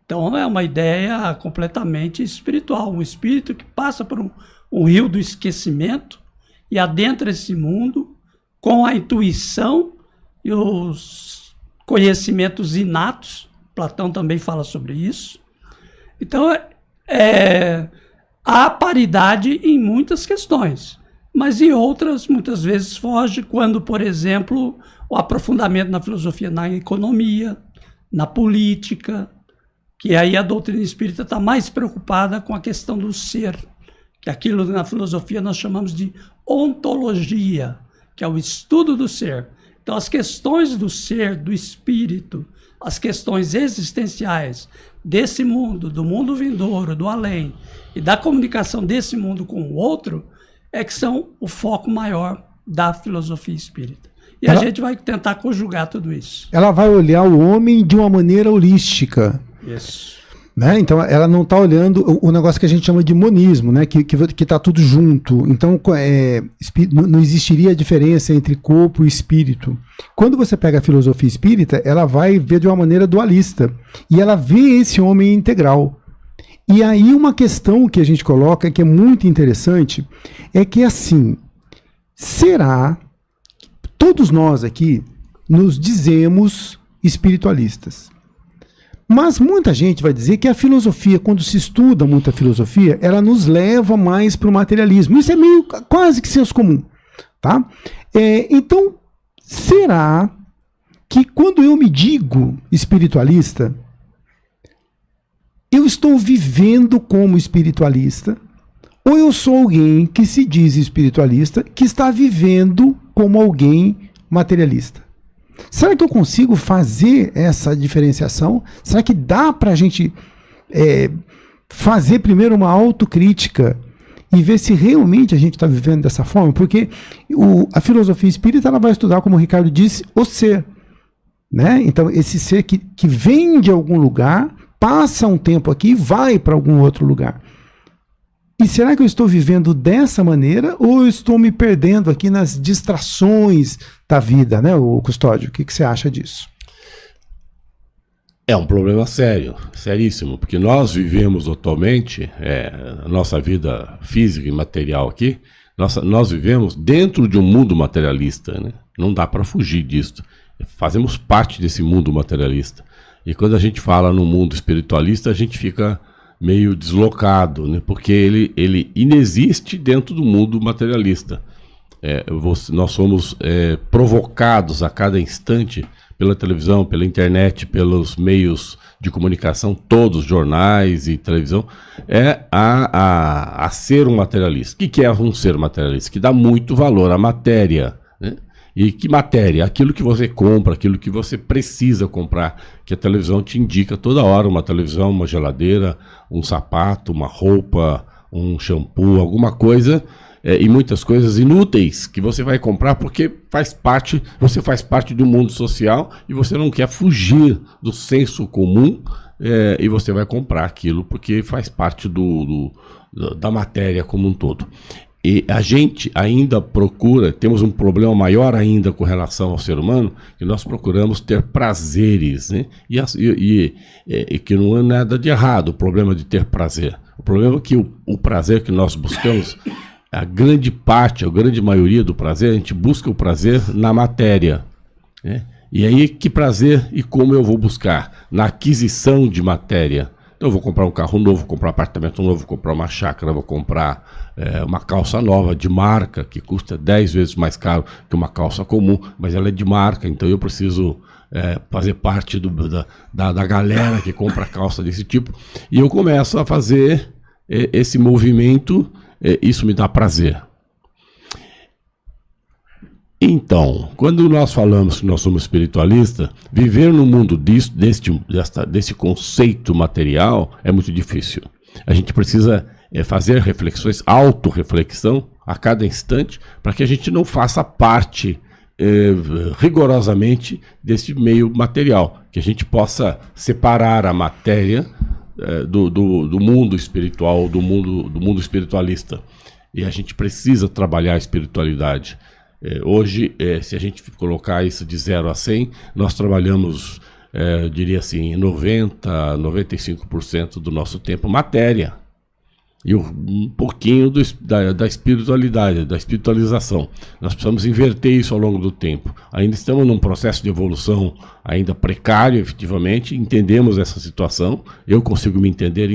Então é uma ideia completamente espiritual, um espírito que passa por um rio do esquecimento e adentra esse mundo com a intuição e os conhecimentos inatos. Platão também fala sobre isso. Então, há paridade em muitas questões, mas em outras, muitas vezes, foge quando, por exemplo, o aprofundamento na filosofia, na economia, na política, que aí a doutrina espírita está mais preocupada com a questão do ser, que aquilo na filosofia nós chamamos de ontologia, que é o estudo do ser. Então, as questões do ser, do espírito, as questões existenciais desse mundo, do mundo vindouro, do além, e da comunicação desse mundo com o outro, é que são o foco maior da filosofia espírita. E a gente vai tentar conjugar tudo isso. Ela vai olhar o homem de uma maneira holística. Isso. Né? Então, ela não está olhando o negócio que a gente chama de monismo, né? que está tudo junto. Então, não existiria diferença entre corpo e espírito. Quando você pega a filosofia espírita, ela vai ver de uma maneira dualista. E ela vê esse homem integral. E aí uma questão que a gente coloca, que é muito interessante, é que assim, será, todos nós aqui nos dizemos espiritualistas. Mas muita gente vai dizer que a filosofia, quando se estuda muita filosofia, ela nos leva mais para o materialismo. Isso é meio quase que senso comum. Tá? Então, será que quando eu me digo espiritualista, eu estou vivendo como espiritualista, ou eu sou alguém que se diz espiritualista, que está vivendo como alguém materialista? Será que eu consigo fazer essa diferenciação? Será que dá para a gente fazer primeiro uma autocrítica e ver se realmente a gente está vivendo dessa forma? Porque a filosofia espírita ela vai estudar, como o Ricardo disse, o ser. Né? Então, esse ser que vem de algum lugar, passa um tempo aqui e vai para algum outro lugar. E será que eu estou vivendo dessa maneira ou eu estou me perdendo aqui nas distrações da vida, né, o Custódio? O que você acha disso? É um problema sério, seríssimo, porque nós vivemos atualmente, a nossa vida física e material aqui, nós vivemos dentro de um mundo materialista, né? Não dá para fugir disso. Fazemos parte desse mundo materialista. E quando a gente fala no mundo espiritualista, a gente fica meio deslocado, né? Porque ele inexiste dentro do mundo materialista. Nós somos provocados a cada instante pela televisão, pela internet, pelos meios de comunicação, todos, jornais e televisão, a ser um materialista. O que é um ser materialista? Que dá muito valor à matéria, né? E que matéria? Aquilo que você compra, aquilo que você precisa comprar, que a televisão te indica toda hora, uma televisão, uma geladeira, um sapato, uma roupa, um shampoo, alguma coisa, e muitas coisas inúteis que você vai comprar porque você faz parte do mundo social e você não quer fugir do senso comum, e você vai comprar aquilo porque faz parte da matéria como um todo. E a gente ainda temos um problema maior ainda com relação ao ser humano, que nós procuramos ter prazeres, né? E que não é nada de errado o problema de ter prazer. O problema é que o prazer que nós buscamos, a grande maioria do prazer, a gente busca o prazer na matéria, né? E aí, que prazer e como eu vou buscar? Na aquisição de matéria. Então eu vou comprar um carro novo, vou comprar um apartamento novo, vou comprar uma chácara, vou comprar uma calça nova de marca, que custa 10 vezes mais caro que uma calça comum, mas ela é de marca, então eu preciso fazer parte da galera que compra calça desse tipo. E eu começo a fazer esse movimento, isso me dá prazer. Então, quando nós falamos que nós somos espiritualistas, viver no mundo desse conceito material é muito difícil. A gente precisa fazer reflexões, autorreflexão a cada instante, para que a gente não faça parte rigorosamente desse meio material, que a gente possa separar a matéria do mundo espiritual, do mundo espiritualista. E a gente precisa trabalhar a espiritualidade. Hoje, se a gente colocar isso de 0 a 100, nós trabalhamos, eu diria assim, 95% do nosso tempo matéria. E um pouquinho da espiritualidade, da espiritualização. Nós precisamos inverter isso ao longo do tempo. Ainda estamos num processo de evolução ainda precário, efetivamente. Entendemos essa situação. Eu consigo me entender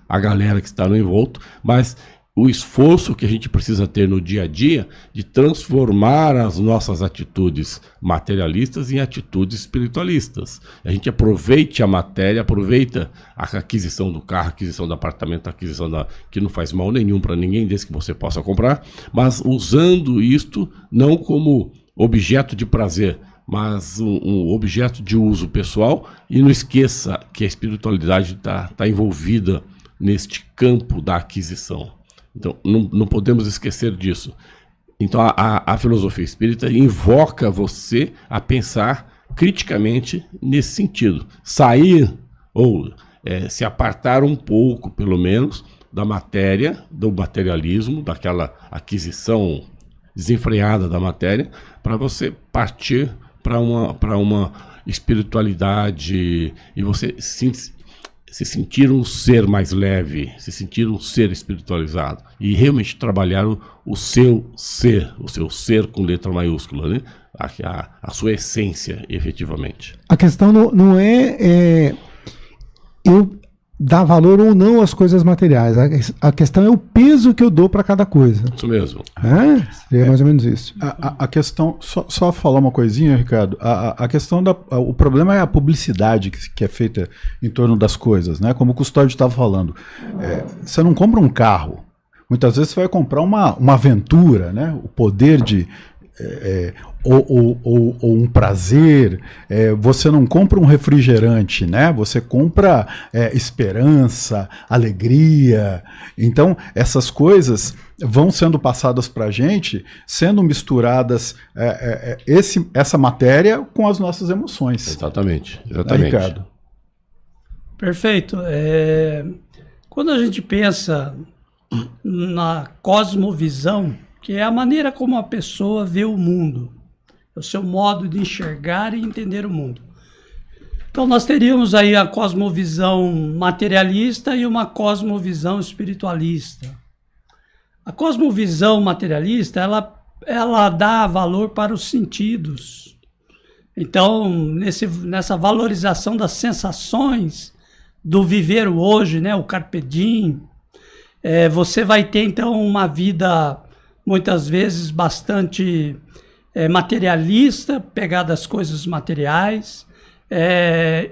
a galera que está no envolto, mas o esforço que a gente precisa ter no dia a dia de transformar as nossas atitudes materialistas em atitudes espiritualistas. A gente aproveite a matéria, aproveita a aquisição do carro, a aquisição do apartamento, a aquisição que não faz mal nenhum para ninguém, desde que você possa comprar, mas usando isto não como objeto de prazer, mas um objeto de uso pessoal. E não esqueça que a espiritualidade está envolvida neste campo da aquisição. Então, não podemos esquecer disso. Então, a filosofia espírita invoca você a pensar criticamente nesse sentido. Sair, ou se apartar um pouco, pelo menos, da matéria, do materialismo, daquela aquisição desenfreada da matéria, para você partir para uma espiritualidade e você se sentir um ser mais leve, se sentir um ser espiritualizado e realmente trabalhar o seu ser com letra maiúscula, né? A sua essência, efetivamente. A questão não é eu dar valor ou não às coisas materiais. A questão é o peso que eu dou para cada coisa. Isso mesmo. Seria mais ou menos isso. A questão, só falar uma coisinha, Ricardo, a questão o problema é a publicidade que é feita em torno das coisas, né? Como o Custódio estava falando. Você não compra um carro, muitas vezes você vai comprar uma aventura, né? O poder de... ou um prazer. Você não compra um refrigerante, né? Você compra esperança, alegria. Então, essas coisas vão sendo passadas para a gente, sendo misturadas essa matéria com as nossas emoções. Exatamente. Ricardo? Perfeito. Quando a gente pensa na cosmovisão, que é a maneira como a pessoa vê o mundo, o seu modo de enxergar e entender o mundo. Então nós teríamos aí a cosmovisão materialista e uma cosmovisão espiritualista. A cosmovisão materialista, ela dá valor para os sentidos. Então, nessa valorização das sensações, do viver o hoje, né, o carpe diem, você vai ter então uma vida muitas vezes bastante materialista, pegada às coisas materiais,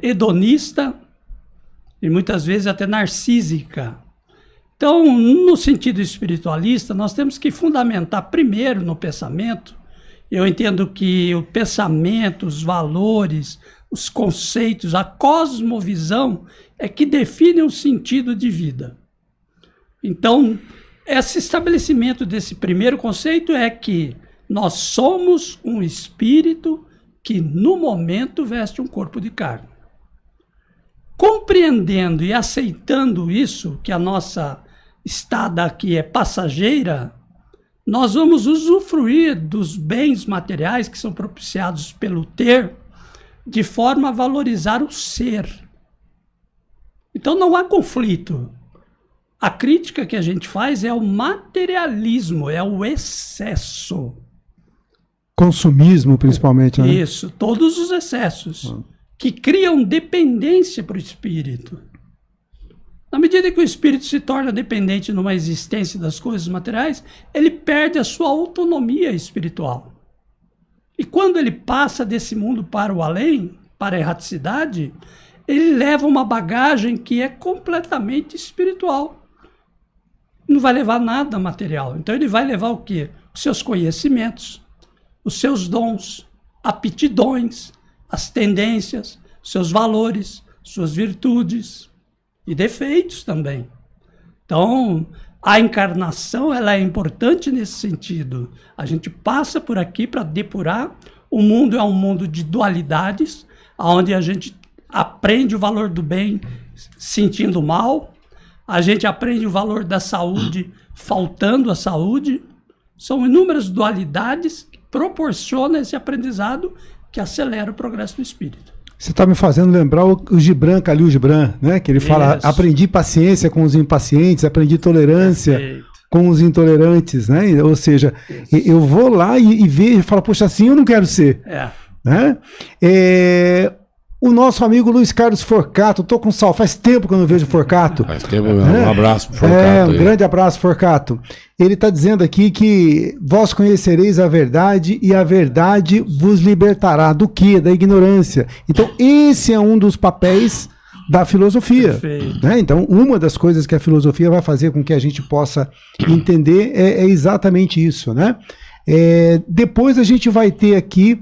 hedonista e muitas vezes até narcísica. Então, no sentido espiritualista, nós temos que fundamentar primeiro no pensamento Eu entendo que o pensamento, os valores, os conceitos, a cosmovisão é que definem o sentido de vida. Então, esse estabelecimento desse primeiro conceito é que nós somos um espírito que no momento veste um corpo de carne. Compreendendo e aceitando isso, que a nossa estada aqui é passageira, nós vamos usufruir dos bens materiais que são propiciados pelo ter, de forma a valorizar o ser. Então não há conflito. A crítica que a gente faz é o materialismo, é o excesso. Consumismo, principalmente, né? Isso, todos os excessos que criam dependência para o espírito. Na medida que o espírito se torna dependente numa existência das coisas materiais, ele perde a sua autonomia espiritual. E quando ele passa desse mundo para o além, para a erraticidade, ele leva uma bagagem que é completamente espiritual. Não vai levar nada material. Então ele vai levar o quê? Os seus conhecimentos, os seus dons, aptidões, as tendências, seus valores, suas virtudes e defeitos também. Então, a encarnação ela é importante nesse sentido. A gente passa por aqui para depurar. O mundo é um mundo de dualidades, onde a gente aprende o valor do bem sentindo mal, a gente aprende o valor da saúde faltando a saúde. São inúmeras dualidades que proporcionam esse aprendizado que acelera o progresso do espírito. Você está me fazendo lembrar o Gibran, Khalil Gibran, né? Que ele fala, Isso. aprendi paciência com os impacientes, aprendi tolerância Perfeito. com os intolerantes, né? Ou seja, eu vou lá e vejo e falo, poxa, assim eu não quero ser. Né? O nosso amigo Luiz Carlos Forcato, tô com sal, faz tempo que eu não vejo Forcato. Faz tempo mesmo. Um abraço pro Forcato. Um grande abraço, Forcato. Ele está dizendo aqui que vós conhecereis a verdade e a verdade vos libertará. Do quê? Da ignorância. Então, esse é um dos papéis da filosofia. Né? Então, uma das coisas que a filosofia vai fazer com que a gente possa entender é exatamente isso. Né? Depois a gente vai ter aqui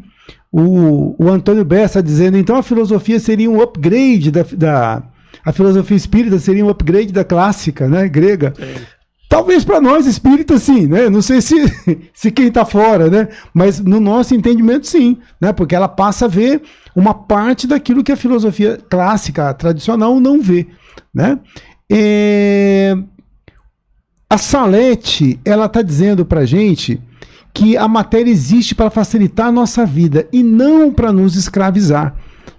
o Antônio Bessa dizendo, então a filosofia seria um upgrade a filosofia espírita seria um upgrade da clássica, né, grega. Talvez para nós espíritas sim, né? Não sei se quem está fora, né? Mas no nosso entendimento sim, né? Porque ela passa a ver uma parte daquilo que a filosofia clássica, tradicional, não vê, né? A Salete, ela está dizendo para a gente que a matéria existe para facilitar a nossa vida e não para nos escravizar.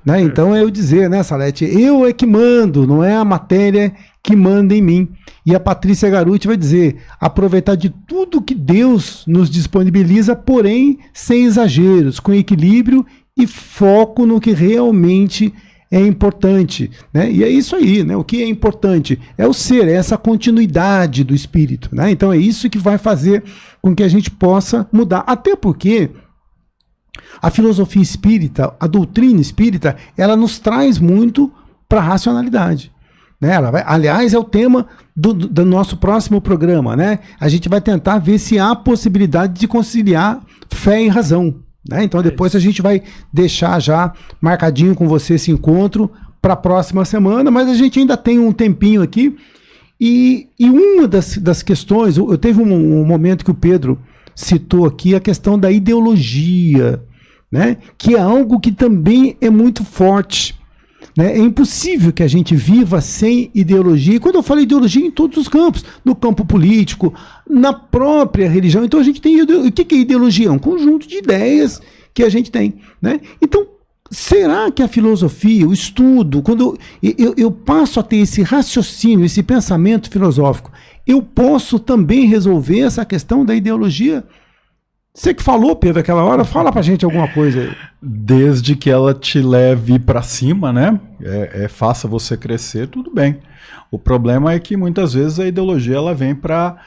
Né? Então é eu dizer, né, Salete, eu é que mando, não é a matéria que manda em mim. E a Patrícia Garuti vai dizer, aproveitar de tudo que Deus nos disponibiliza, porém sem exageros, com equilíbrio e foco no que realmente é importante, né? E é isso aí, né? O que é importante é o ser, é essa continuidade do espírito, né? Então é isso que vai fazer com que a gente possa mudar, até porque a filosofia espírita, a doutrina espírita, ela nos traz muito para a racionalidade, né? Aliás, é o tema do nosso próximo programa, né? A gente vai tentar ver se há possibilidade de conciliar fé e razão. Né? Então depois a gente vai deixar já marcadinho com você esse encontro para a próxima semana, mas a gente ainda tem um tempinho aqui e uma das questões, eu teve um momento que o Pedro citou aqui a questão da ideologia, né? Que é algo que também é muito forte, né? É impossível que a gente viva sem ideologia, e quando eu falo ideologia, em todos os campos, no campo político, na própria religião. Então a gente tem o que é ideologia? É um conjunto de ideias que a gente tem, né? Então, será que a filosofia, o estudo, quando eu passo a ter esse raciocínio, esse pensamento filosófico, eu posso também resolver essa questão da ideologia? Você que falou, Pedro, aquela hora, fala pra gente alguma coisa aí. Desde que ela te leve para cima, né? Faça você crescer, tudo bem. O problema é que muitas vezes a ideologia ela vem para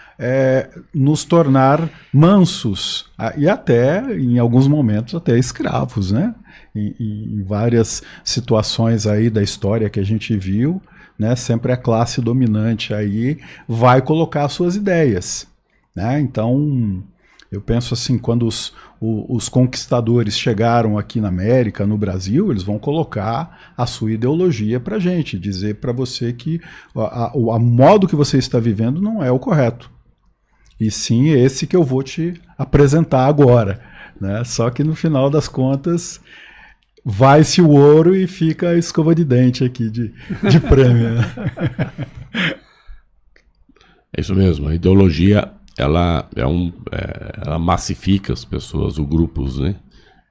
nos tornar mansos e até, em alguns momentos, até escravos, né? Em várias situações aí da história que a gente viu, né? Sempre a classe dominante aí vai colocar as suas ideias, né? Então Eu penso assim, quando os conquistadores chegaram aqui na América, no Brasil, eles vão colocar a sua ideologia para a gente, dizer para você que o modo que você está vivendo não é o correto. E sim esse que eu vou te apresentar agora, né? Só que no final das contas vai-se o ouro e fica a escova de dente aqui de prêmio. É isso mesmo, a ideologia ela massifica as pessoas, os grupos, né?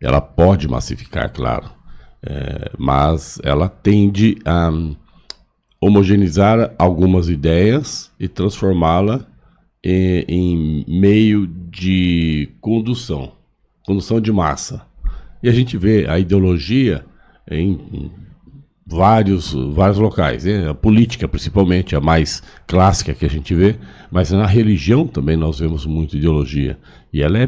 Ela pode massificar, claro, mas ela tende a homogeneizar algumas ideias e transformá-la em meio de condução de massa. E a gente vê a ideologia em vários locais, né? A política principalmente, a mais clássica que a gente vê, mas na religião também nós vemos muita ideologia. E ela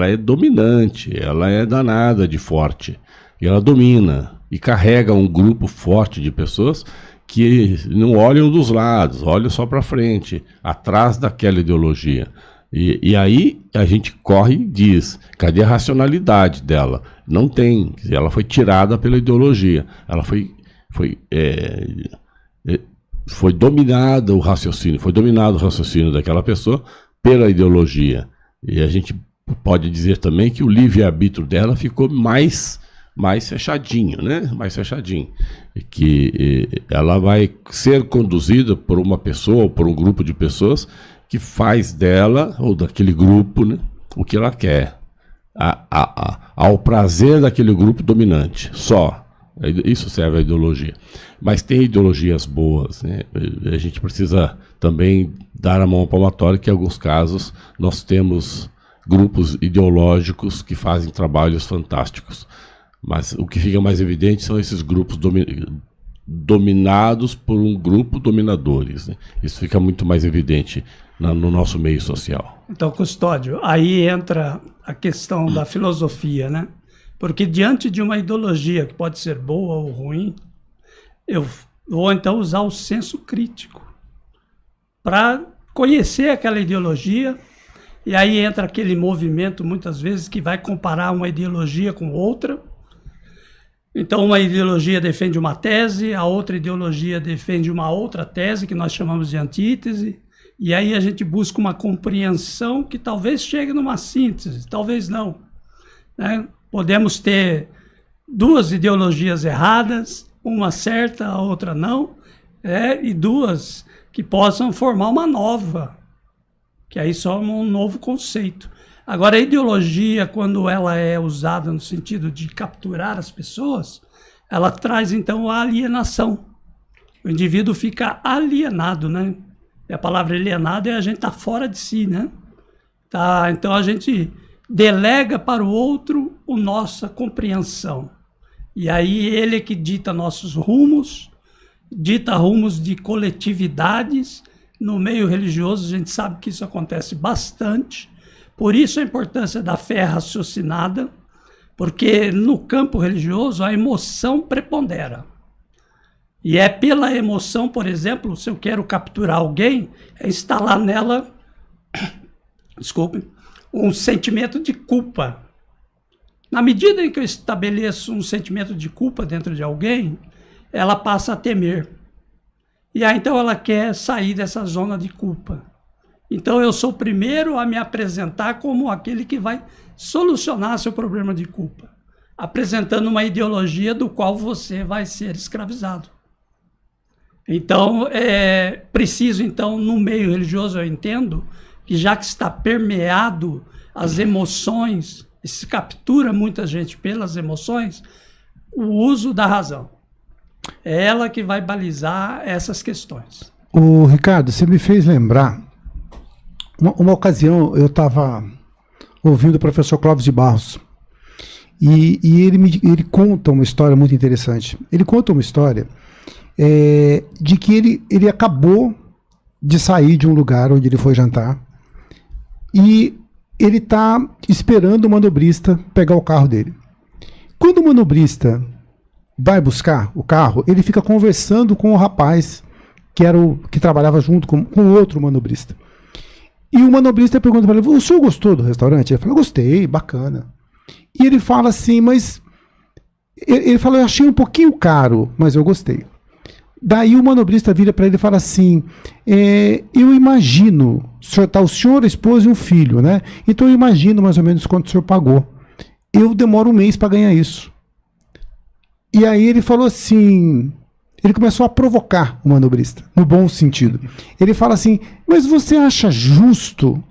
é dominante, ela é danada de forte. E ela domina e carrega um grupo forte de pessoas que não olham dos lados, olham só para frente, atrás daquela ideologia. E aí a gente corre e diz, cadê a racionalidade dela? Não tem, ela foi tirada pela ideologia, ela foi dominado o raciocínio daquela pessoa pela ideologia. E a gente pode dizer também que o livre-arbítrio dela ficou mais fechadinho, né? Mais fechadinho. E que ela vai ser conduzida por uma pessoa ou por um grupo de pessoas que faz dela, ou daquele grupo, né, o que ela quer. Ao prazer daquele grupo dominante. Só. Isso serve à ideologia. Mas tem ideologias boas, né? A gente precisa também dar a mão palmatória que em alguns casos nós temos grupos ideológicos que fazem trabalhos fantásticos. Mas o que fica mais evidente são esses grupos dominados por um grupo dominadores, né? Isso fica muito mais evidente no nosso meio social. Então, Custódio, aí entra a questão da filosofia, né? Porque diante de uma ideologia que pode ser boa ou ruim, eu vou então usar o senso crítico para conhecer aquela ideologia, e aí entra aquele movimento, muitas vezes, que vai comparar uma ideologia com outra. Então, uma ideologia defende uma tese, a outra ideologia defende uma outra tese, que nós chamamos de antítese, e aí a gente busca uma compreensão que talvez chegue numa síntese, talvez não, né? Podemos ter duas ideologias erradas, uma certa, a outra não, e duas que possam formar uma nova, que aí forma um novo conceito. Agora, a ideologia, quando ela é usada no sentido de capturar as pessoas, ela traz, então, a alienação. O indivíduo fica alienado, né? E a palavra alienado é a gente estar fora de si, né? Então, a gente delega para o outro a nossa compreensão. E aí ele é que dita nossos rumos, dita rumos de coletividades. No meio religioso, a gente sabe que isso acontece bastante. Por isso a importância da fé raciocinada, porque no campo religioso a emoção prepondera. E é pela emoção, por exemplo, se eu quero capturar alguém, é instalar nela, um sentimento de culpa. Na medida em que eu estabeleço um sentimento de culpa dentro de alguém, ela passa a temer. E aí então ela quer sair dessa zona de culpa. Então eu sou o primeiro a me apresentar como aquele que vai solucionar seu problema de culpa, apresentando uma ideologia do qual você vai ser escravizado. Então, preciso, então, no meio religioso, eu entendo que já que está permeado as emoções, e se captura muita gente pelas emoções, o uso da razão. É ela que vai balizar essas questões. Ô, Ricardo, você me fez lembrar, uma ocasião eu estava ouvindo o professor Clóvis de Barros, e ele conta uma história muito interessante. Ele conta uma história de que ele acabou de sair de um lugar onde ele foi jantar, e ele está esperando o manobrista pegar o carro dele. Quando o manobrista vai buscar o carro, ele fica conversando com o rapaz que trabalhava junto com outro manobrista. E o manobrista pergunta para ele, o senhor gostou do restaurante? Ele fala, gostei, bacana. E ele fala assim, mas... Ele fala, eu achei um pouquinho caro, mas eu gostei. Daí o manobrista vira para ele e fala assim, eu imagino, o senhor, a esposa e um filho, né? Então eu imagino mais ou menos quanto o senhor pagou. Eu demoro um mês para ganhar isso. E aí ele falou assim, ele começou a provocar o manobrista, no bom sentido. Ele fala assim, mas você acha justo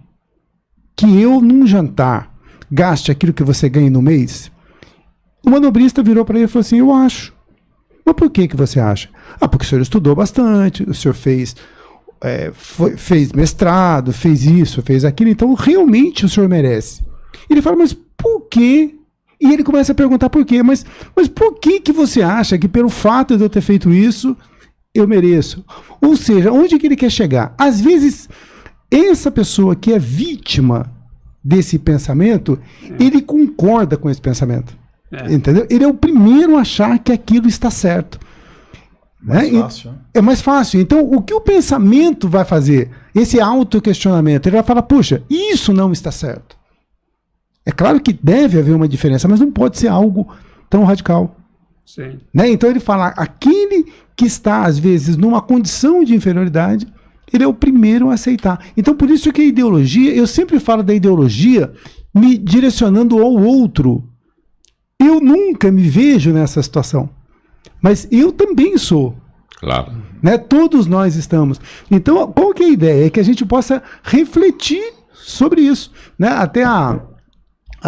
que eu, num jantar, gaste aquilo que você ganha no mês? O manobrista virou para ele e falou assim, eu acho. Mas por que você acha? Ah, porque o senhor estudou bastante, o senhor fez mestrado, fez isso, fez aquilo, então realmente o senhor merece. Ele fala, mas por quê? E ele começa a perguntar por quê, mas por que você acha que pelo fato de eu ter feito isso, eu mereço? Ou seja, onde que ele quer chegar? Às vezes, essa pessoa que é vítima desse pensamento, ele concorda com esse pensamento. Entendeu? Ele é o primeiro a achar que aquilo está certo. Mais fácil, né? É mais fácil. Então, o que o pensamento vai fazer? Esse autoquestionamento, ele vai falar, puxa, isso não está certo. É claro que deve haver uma diferença, mas não pode ser algo tão radical. Sim. Né? Então ele fala, aquele que está, às vezes, numa condição de inferioridade, ele é o primeiro a aceitar. Então, por isso que a ideologia, eu sempre falo da ideologia me direcionando ao outro. Eu nunca me vejo nessa situação, mas eu também sou. Claro. Né? Todos nós estamos. Então, qual que é a ideia? É que a gente possa refletir sobre isso. Né? Até a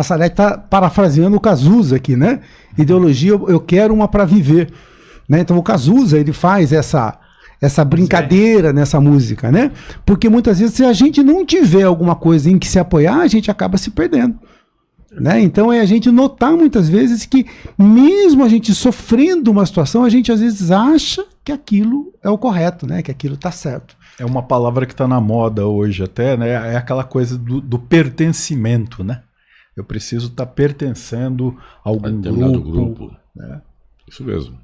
Salete está parafraseando o Cazuza aqui, né? Ideologia, eu quero uma para viver. Né? Então, o Cazuza, ele faz essa brincadeira nessa música, né? Porque muitas vezes, se a gente não tiver alguma coisa em que se apoiar, a gente acaba se perdendo. Né? Então é a gente notar muitas vezes que mesmo a gente sofrendo uma situação, a gente às vezes acha que aquilo é o correto, né? Que aquilo está certo. É uma palavra que está na moda hoje até, né? É aquela coisa do pertencimento, né? Eu preciso estar pertencendo a algum grupo. Né? Isso mesmo.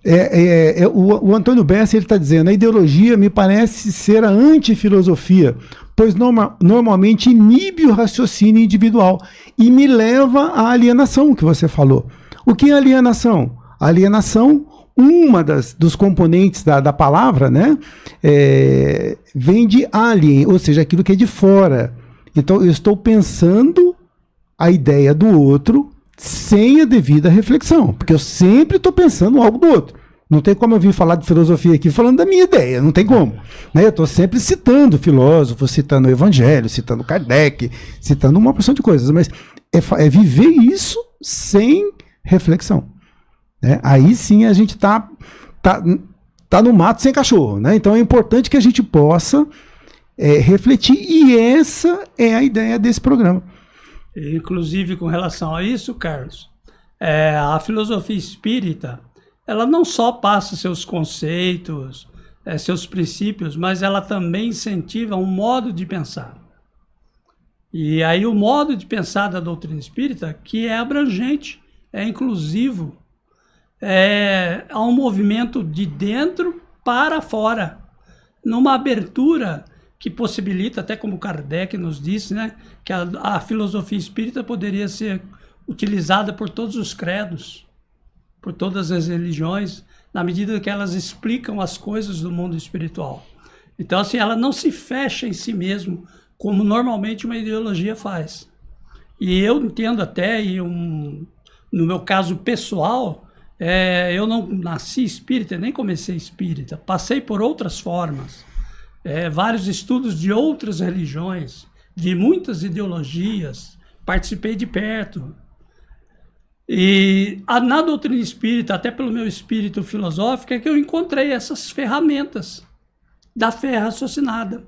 O Antônio Bessa está dizendo, a ideologia me parece ser a antifilosofia, pois normalmente inibe o raciocínio individual e me leva à alienação, que você falou. O que é alienação? A alienação, uma dos componentes da palavra, né, vem de alien, ou seja, aquilo que é de fora. Então, eu estou pensando a ideia do outro sem a devida reflexão, porque eu sempre estou pensando algo do outro. Não tem como eu vir falar de filosofia aqui falando da minha ideia, não tem como. Né? Eu estou sempre citando filósofos, citando o Evangelho, citando Kardec, citando uma porção de coisas, mas é viver isso sem reflexão. Né? Aí sim a gente tá no mato sem cachorro. Né? Então é importante que a gente possa refletir, e essa é a ideia desse programa. Inclusive, com relação a isso, Carlos, a filosofia espírita, ela não só passa seus conceitos, seus princípios, mas ela também incentiva um modo de pensar. E aí o modo de pensar da doutrina espírita, que é abrangente, é inclusivo, há um movimento de dentro para fora, numa abertura que possibilita, até como Kardec nos disse, né, que a filosofia espírita poderia ser utilizada por todos os credos, por todas as religiões, na medida que elas explicam as coisas do mundo espiritual. Então, assim, ela não se fecha em si mesmo, como normalmente uma ideologia faz. E eu entendo até, no meu caso pessoal, eu não nasci espírita, nem comecei espírita, passei por outras formas. Vários estudos de outras religiões, vi muitas ideologias, participei de perto. E na doutrina espírita, até pelo meu espírito filosófico, é que eu encontrei essas ferramentas da fé raciocinada,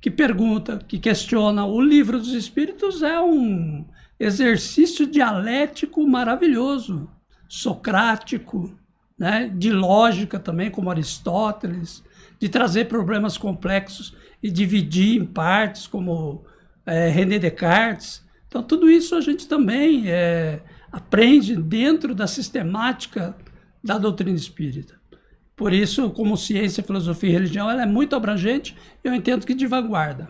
que pergunta, que questiona. O Livro dos Espíritos é um exercício dialético maravilhoso, socrático, né, de lógica também, como Aristóteles, de trazer problemas complexos e dividir em partes, como René Descartes. Então, tudo isso a gente também aprende dentro da sistemática da doutrina espírita. Por isso, como ciência, filosofia e religião, ela é muito abrangente, eu entendo que de vanguarda.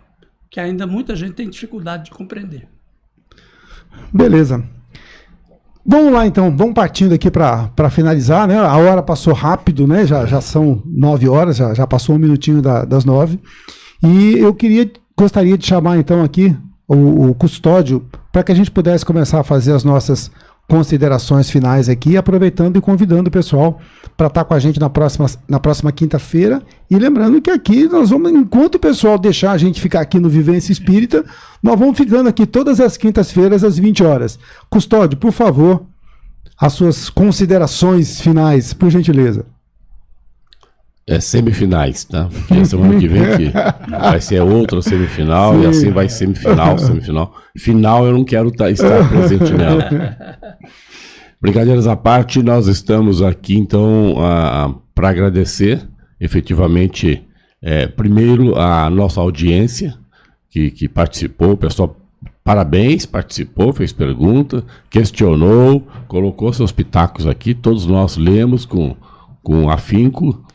que ainda muita gente tem dificuldade de compreender. Beleza. Vamos lá, então. Vamos partindo aqui para finalizar, né? A hora passou rápido, né? Já são 9 horas, já passou um minutinho das 9. E eu gostaria de chamar, então, aqui o Custódio para que a gente pudesse começar a fazer as nossas considerações finais aqui, aproveitando e convidando o pessoal para estar com a gente na próxima quinta-feira. E lembrando que aqui nós vamos, enquanto o pessoal deixar a gente ficar aqui no Vivência Espírita, nós vamos ficando aqui todas as quintas-feiras às 20 horas. Custódio, por favor, as suas considerações finais, por gentileza. Semifinais, tá? Porque a semana que vem que vai ser outra semifinal. Sim. E assim vai semifinal. Final eu não quero estar presente nela. Brincadeiras à parte, nós estamos aqui então para agradecer efetivamente primeiro a nossa audiência que participou, o pessoal, parabéns, participou, fez pergunta, questionou, colocou seus pitacos aqui, todos nós lemos com afinco.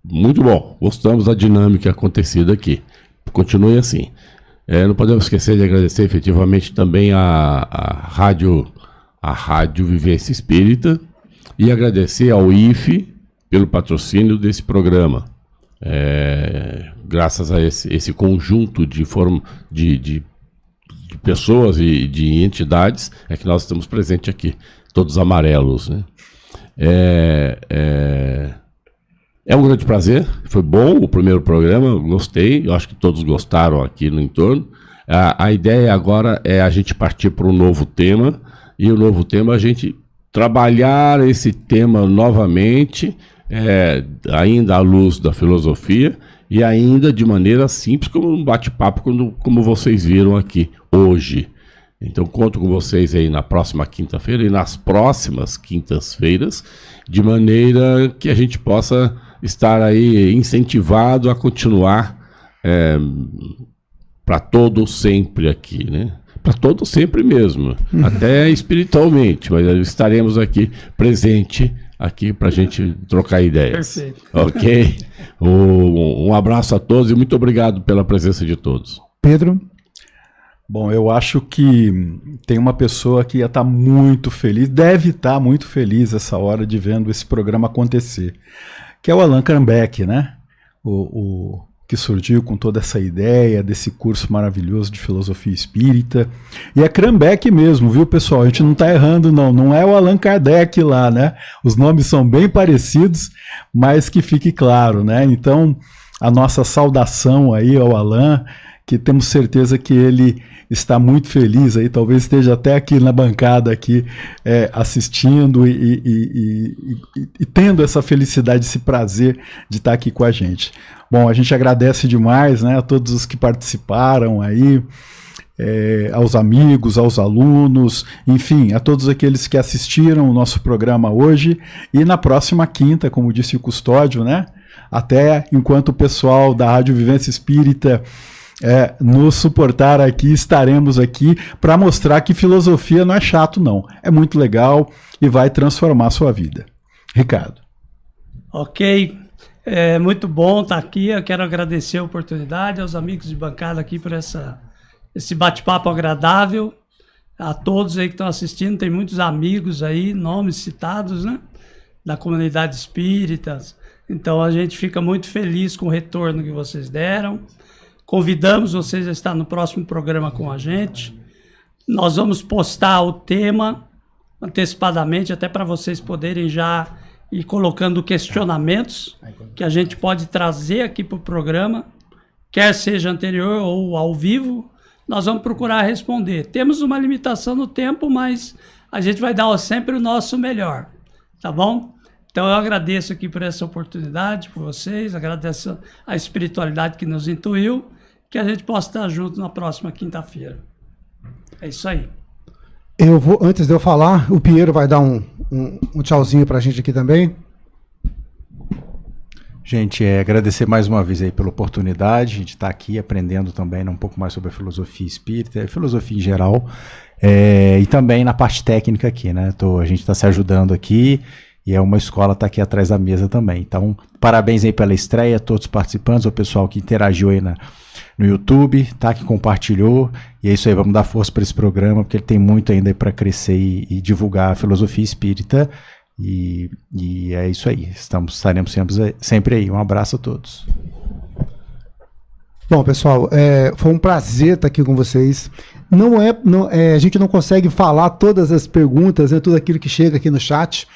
Muito bom, gostamos da dinâmica acontecida aqui. Continue assim. Não podemos esquecer de agradecer efetivamente também a Rádio Vivência Espírita e agradecer ao IFE pelo patrocínio desse programa. Graças a esse conjunto de pessoas e de entidades é que nós estamos presentes aqui, todos amarelos, né? É um grande prazer, foi bom o primeiro programa, gostei, eu acho que todos gostaram aqui no entorno. A ideia agora é a gente partir para um novo tema, e o novo tema é a gente trabalhar esse tema novamente, ainda à luz da filosofia, e ainda de maneira simples, como um bate-papo, como vocês viram aqui hoje. Então conto com vocês aí na próxima quinta-feira e nas próximas quintas-feiras, de maneira que a gente possa estar aí incentivado a continuar para todo sempre aqui, né? Para todo sempre mesmo, até espiritualmente, mas estaremos aqui presente aqui para a gente trocar ideias. Perfeito. Ok? Um abraço a todos e muito obrigado pela presença de todos. Pedro? Bom, eu acho que tem uma pessoa que ia estar muito feliz, deve estar muito feliz essa hora de vendo esse programa acontecer, que é o Allan Kardec, né? O que surgiu com toda essa ideia desse curso maravilhoso de filosofia espírita. E é Kardec mesmo, viu, pessoal? A gente não está errando, não é o Allan Kardec lá, né? Os nomes são bem parecidos, mas que fique claro, né? Então, a nossa saudação aí ao Allan, que temos certeza que ele está muito feliz aí, talvez esteja até aqui na bancada aqui assistindo e tendo essa felicidade, esse prazer de estar aqui com a gente. Bom, a gente agradece demais, né, a todos os que participaram aí, aos amigos, aos alunos, enfim, a todos aqueles que assistiram o nosso programa hoje, e na próxima quinta, como disse o Custódio, né, até enquanto o pessoal da Rádio Vivência Espírita nos suportar aqui, estaremos aqui para mostrar que filosofia não é chato, não. É muito legal e vai transformar a sua vida. Ricardo. Ok, muito bom estar aqui. Eu quero agradecer a oportunidade aos amigos de bancada aqui por esse bate-papo agradável. A todos aí que estão assistindo, tem muitos amigos aí, nomes citados, né, da comunidade espírita. Então a gente fica muito feliz com o retorno que vocês deram. Convidamos vocês a estar no próximo programa com a gente. Nós vamos postar o tema antecipadamente, até para vocês poderem já ir colocando questionamentos que a gente pode trazer aqui para o programa, quer seja anterior ou ao vivo, nós vamos procurar responder. Temos uma limitação no tempo, mas a gente vai dar sempre o nosso melhor, tá bom? Então eu agradeço aqui por essa oportunidade, por vocês, agradeço a espiritualidade que nos intuiu, que a gente possa estar junto na próxima quinta-feira. É isso aí. Eu vou, antes de eu falar, o Piero vai dar um tchauzinho pra gente aqui também. Gente, agradecer mais uma vez aí pela oportunidade de estar aqui aprendendo também, né, um pouco mais sobre a filosofia espírita, a filosofia em geral, e também na parte técnica aqui, né? A gente está se ajudando aqui. E é uma escola, está aqui atrás da mesa também. Então, parabéns aí pela estreia, todos os participantes, o pessoal que interagiu aí no no YouTube, tá? Que compartilhou. E é isso aí, vamos dar força para esse programa, porque ele tem muito ainda para crescer e divulgar a filosofia espírita. E é isso aí. Estaremos sempre aí. Um abraço a todos. Bom, pessoal, foi um prazer estar aqui com vocês. A gente não consegue falar todas as perguntas, né, tudo aquilo que chega aqui no chat,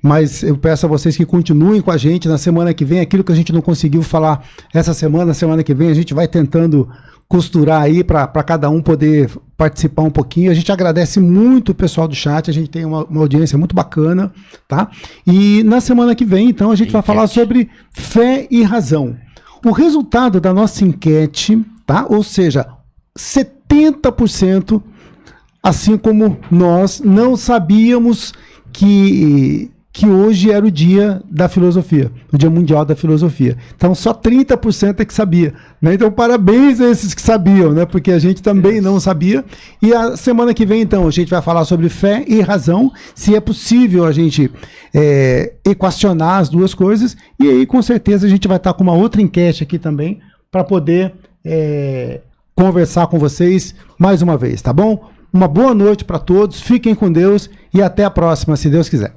mas eu peço a vocês que continuem com a gente na semana que vem. Aquilo que a gente não conseguiu falar essa semana, semana que vem, a gente vai tentando costurar aí para cada um poder participar um pouquinho. A gente agradece muito o pessoal do chat, a gente tem uma audiência muito bacana, tá? E na semana que vem, então, a gente vai falar sobre fé e razão. O resultado da nossa enquete, tá? Ou seja, 70%, assim como nós, não sabíamos que hoje era o dia da filosofia, o dia mundial da filosofia. Então, só 30% é que sabia, né? Então, parabéns a esses que sabiam, né? Porque a gente também não sabia. E a semana que vem, então, a gente vai falar sobre fé e razão, se é possível a gente equacionar as duas coisas. E aí, com certeza, a gente vai estar com uma outra enquete aqui também, para poder conversar com vocês mais uma vez, tá bom? Uma boa noite para todos, fiquem com Deus e até a próxima, se Deus quiser.